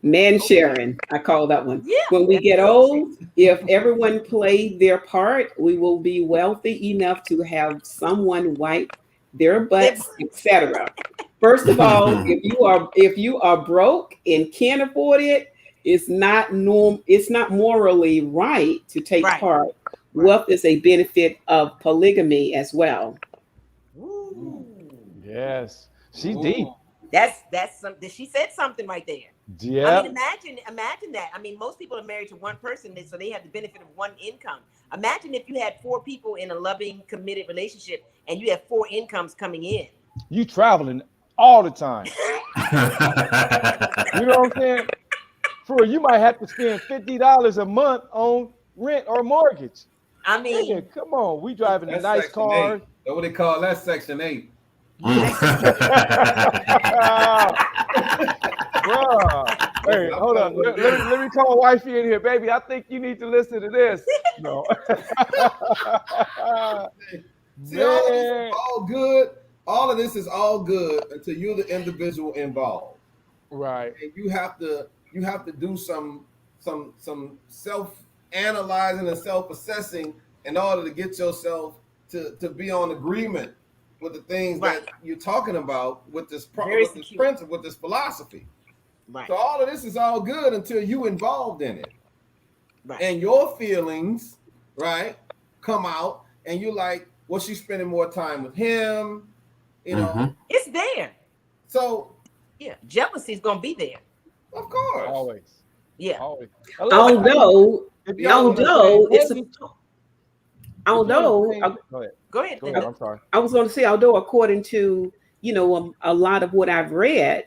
Man sharing, I call that one. Yeah. When we get old, if everyone played their part, we will be wealthy enough to have someone wipe their butts, etc. First of all, if you are broke and can't afford it, it's not morally right to take Right. part. Wealth is a benefit of polygamy as well. Ooh. yes. She's Ooh. deep. That's something. She said something right there. Yeah. I mean, imagine that. I mean, most people are married to one person, so they have the benefit of one income. Imagine if you had 4 people in a loving, committed relationship, and you have 4 incomes coming in. You traveling all the time. You know what I'm saying? For you might have to spend $50 a month on rent or mortgage. I mean, Nigga, come on, we driving That's nice Section cars. 8. That's what they call that, Section 8. Bruh. Hey, hold on. Let me call wifey in here, baby. I think you need to listen to this. No. See, all of this is all good. All of this is all good until you're the individual involved. Right. And you have to do some self-analyzing and self-assessing in order to get yourself to be on agreement with the things Right. that you're talking about with this Very principle, with this philosophy. right. So all of this is all good until you involved in it. Right. And your feelings, right, come out and you're like, well, she's spending more time with him, you know. It's there. So Yeah. Jealousy is gonna be there. of course. Always. Yeah. Always. Although If y'all on the although same it's a, page- although Go ahead. Go ahead. Linda. I'm sorry. I was going to say, although according to a lot of what I've read,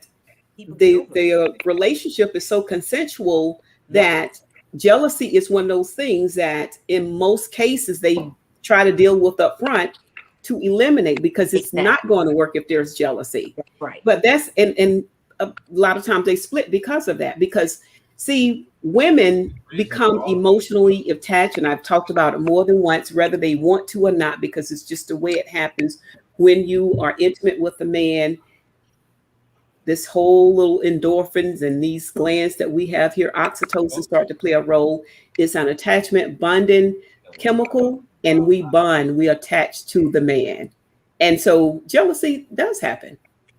People get over it. the relationship is so consensual that jealousy is one of those things that in most cases they try to deal with up front to eliminate, because it's not going to work if there's jealousy. That's right. But that's and a lot of times they split because of that. Because see, women become emotionally attached, and I've talked about it more than once, whether they want to or not, because it's just the way it happens when you are intimate with a man. This whole little endorphins and these glands that we have here, oxytocin, start to play a role. It's an attachment bonding chemical, and we bond, we attach to the man. And so jealousy does happen.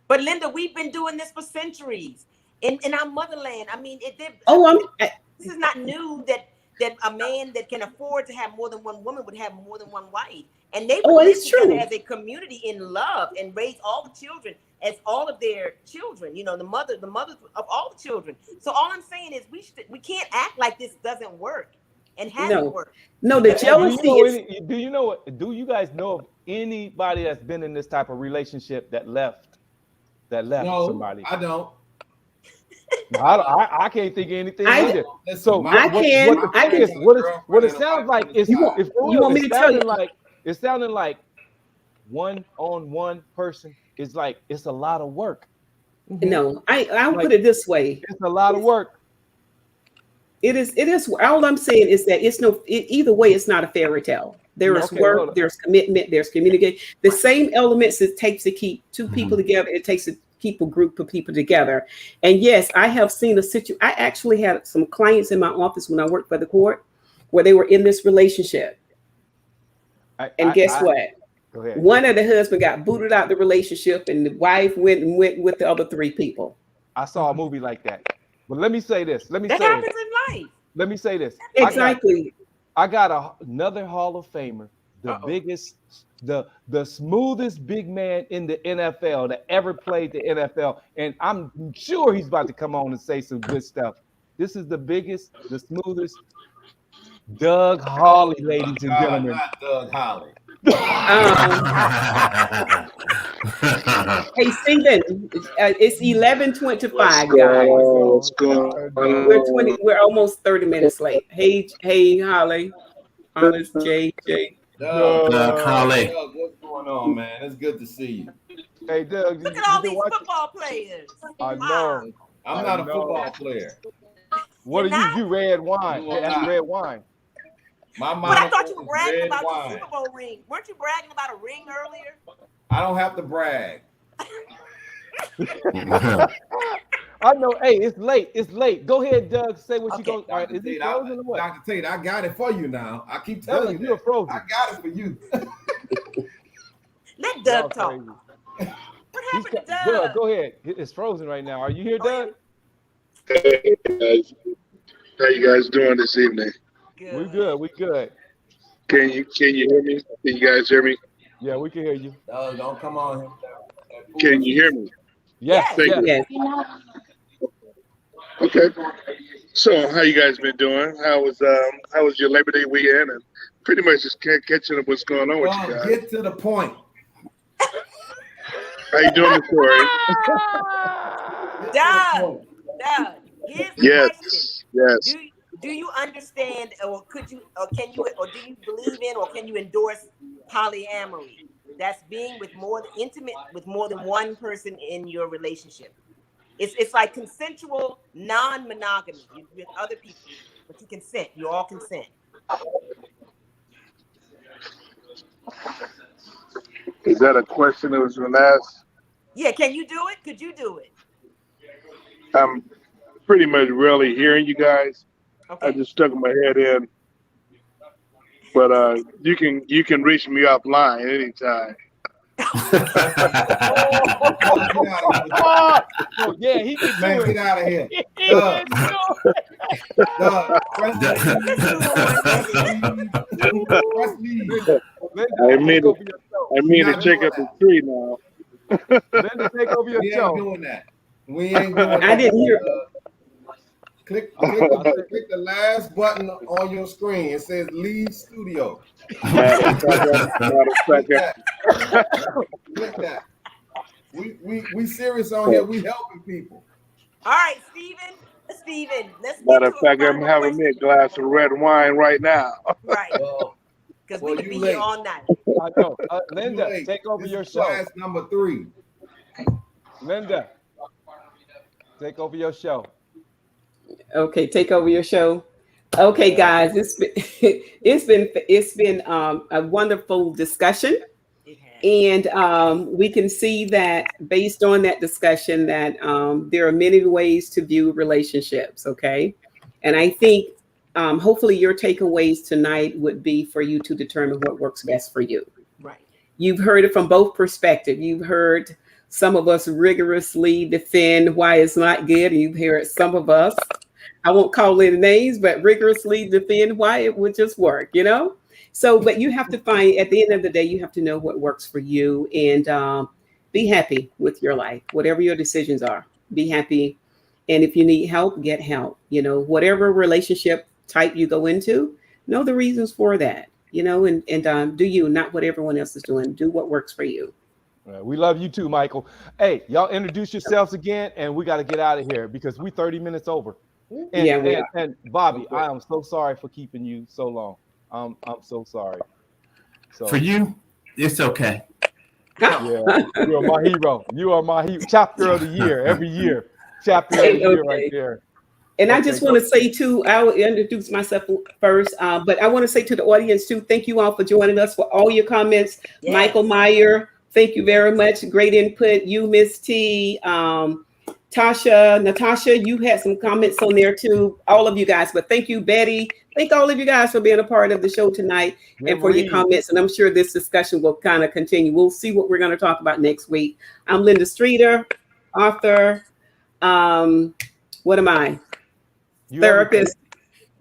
But Linda, we've been doing this for centuries in our motherland. I mean, this is not new that a man that can afford to have more than one woman would have more than one wife, and they would live it's together true. as a community in love and raise all the children as all of their children. You know, the mothers of all the children. So all I'm saying is we can't act like this doesn't work and hasn't worked. No, the jealousy Do you guys know of anybody that's been in this type of relationship that left No, somebody? I don't. I can't think of anything either. So what it sounds like is you want me to tell you? It sounded like one-on-one person is like it's a lot of work. No, I'll put it this way. It's a lot of work. It is. All I'm saying is that either way, it's not a fairy tale. There is work, there's commitment, there's communication. The same elements it takes to keep two people together, it takes to keep a group of people together. And yes, I have seen I actually had some clients in my office when I worked for the court where they were in this relationship. Guess what? Go ahead. One of the husband got booted out the relationship and the wife went with the other three people. I saw a movie like that. But let me say this. That happens in life. Let me say this. Exactly. I got another Hall of Famer, the biggest, the smoothest big man in the NFL that ever played the NFL. And I'm sure he's about to come on and say some good stuff. This is the biggest, the smoothest, Doug Hawley, ladies and gentlemen. Not Doug Hawley. Hey, Stephen, it's 11:25, guys. What's going on? We're almost 30 minutes late. Hey, Holly, Hollis, Jay. Doug Hawley. Doug, what's going on, man? It's good to see you. Hey, Doug, look at all these football players. I know. I'm not a football player. What are you? You red wine. That's red wine. My But I thought you were bragging about the Super Bowl ring. Weren't you bragging about a ring earlier? I don't have to brag. I know. Hey, it's late. It's late. Go ahead, Doug. Say what you go. All right, Dr. is he Tate, frozen or what? Dr. Tate, I got it for you now. I keep telling you You're that. frozen. I got it for you. Let Doug talk. What happened to Doug? Doug, go ahead. It's frozen right now. Are you here, Doug? Hey guys, how you guys doing this evening? Good. We good. Can you hear me? Can you guys hear me? Yeah, we can hear you. Don't come on here. Can you hear me? Yes. Yes. Okay. So how you guys been doing? How was your Labor Day weekend? And pretty much just catching up what's going on with you guys. Get to the point. How you doing, Corey? Doug, here's the question. Yes. Do you understand, or can you, or do you believe in, or can you endorse polyamory? That's being intimate with more than one person in your relationship. It's like consensual non-monogamy. You're with other people, but you consent. You all consent. Is that a question that was going to ask? Yeah, can you do it? Could you do it? I'm pretty much rarely hearing you guys. Okay. I just stuck my head in. But you can reach me offline anytime. Oh, yeah, he can Man, do it. get out of here. I mean to check up the tree now. Linda, take over your We show. ain't doing that. We ain't doing that. I didn't hear. Click the last button on your screen. It says leave studio. Matter of fact, Click that. We serious on here. We helping people. All right, Stephen, let's get matter to of fact, a I'm having me a glass of red wine right now. Right. Because we could be here all night. I know. Linda, take over your show. Class number 3. Linda, take over your show. Okay, take over your show. Okay, guys, it's been a wonderful discussion, and we can see that based on that discussion that there are many ways to view relationships. Okay, and I think hopefully your takeaways tonight would be for you to determine what works best for you. Right. You've heard it from both perspectives. You've heard some of us rigorously defend why it's not good, and you've heard some of us, I won't call any names, but rigorously defend why it would just work, So, but you have to find, at the end of the day, you have to know what works for you, and be happy with your life, whatever your decisions are. Be happy. And if you need help, get help. Whatever relationship type you go into, know the reasons for that, and do you, not what everyone else is doing. Do what works for you. We love you too, Michael. Hey, y'all introduce yourselves again, and we got to get out of here because we're 30 minutes over. And, Yeah, we are. and Bobby, I am so sorry for keeping you so long. I'm so sorry. So For you, it's okay. yeah, you are my hero. You are my hero. Chapter of the year, every year. Chapter of the year right there. And I just want to say too, I'll introduce myself first, but I want to say to the audience too, thank you all for joining us, for all your comments. Yes. Michael Meyer, thank you very much. Great input. You, Miss T, Tasha, Natasha, you had some comments on there too. All of you guys, but thank you, Betty. Thank all of you guys for being a part of the show tonight and for your comments. And I'm sure this discussion will kind of continue. We'll see what we're going to talk about next week. I'm Linda Streeter, author. What am I? Therapist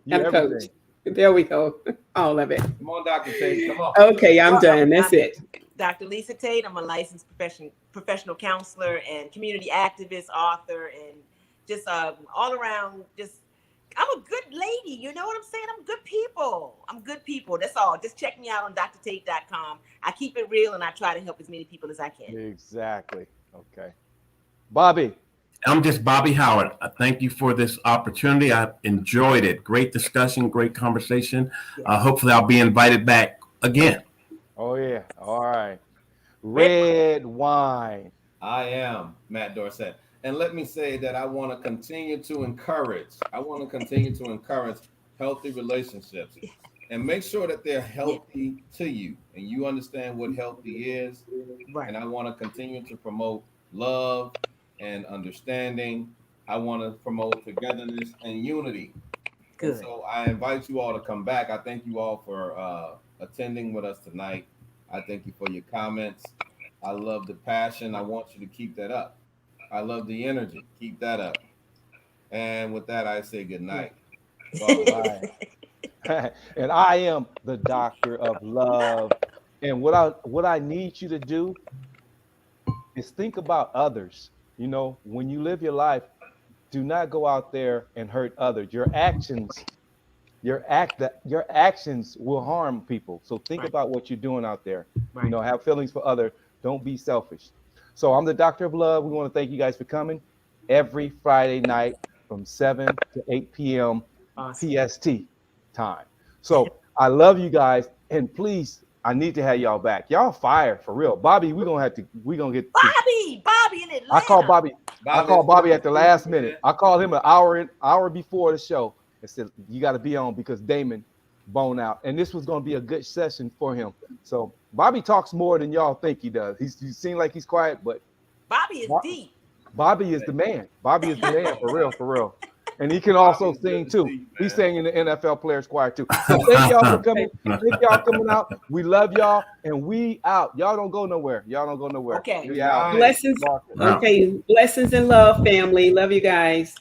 and coach. There we go. All of it. Come on, Dr. Tate. Come on. Okay, I'm done. That's it. Dr. Lisa Tate. I'm a licensed professional counselor and community activist, author, and just all around. I'm a good lady. You know what I'm saying? I'm good people. That's all. Just check me out on drtate.com. I keep it real and I try to help as many people as I can. Exactly. Okay. Bobby. I'm just Bobby Howard. Thank you for this opportunity. I enjoyed it. Great discussion, great conversation. Hopefully I'll be invited back again. Oh, yeah. All right. Red wine. I am Matt Dorsett. And let me say that I want to continue to encourage healthy relationships and make sure that they're healthy to you and you understand what healthy is. Right. And I want to continue to promote love and understanding. I want to promote togetherness and unity. Good. And so I invite you all to come back. I thank you all for attending with us tonight. I thank you for your comments. I love the passion. I want you to keep that up. I love the energy. Keep that up. And with that, I say good night. Bye-bye. And I am the doctor of love. And what I need you to do is think about others. You know, when you live your life, do not go out there and hurt others. Your actions will harm people. So think about what you're doing out there. Right. You know, have feelings for others. Don't be selfish. So I'm the Doctor of Love. We want to thank you guys for coming every Friday night from 7 to 8 p.m. PST time. So I love you guys, and please, I need to have y'all back. Y'all fire for real. Bobby, we're gonna get Bobby in Atlanta. I called Bobby at the last minute. I called him an hour before the show and said, you got to be on because Damon boned out. And this was going to be a good session for him. So Bobby talks more than y'all think he does. He seems like he's quiet, but Bobby is deep. Bobby is the man. Bobby is the man for real. And he can also sing too. He sang in the NFL Players Choir too. So thank y'all for coming. Thank y'all coming out. We love y'all, and we out. Y'all don't go nowhere. Okay. We out. Blessings. Okay. Blessings and love, family. Love you guys.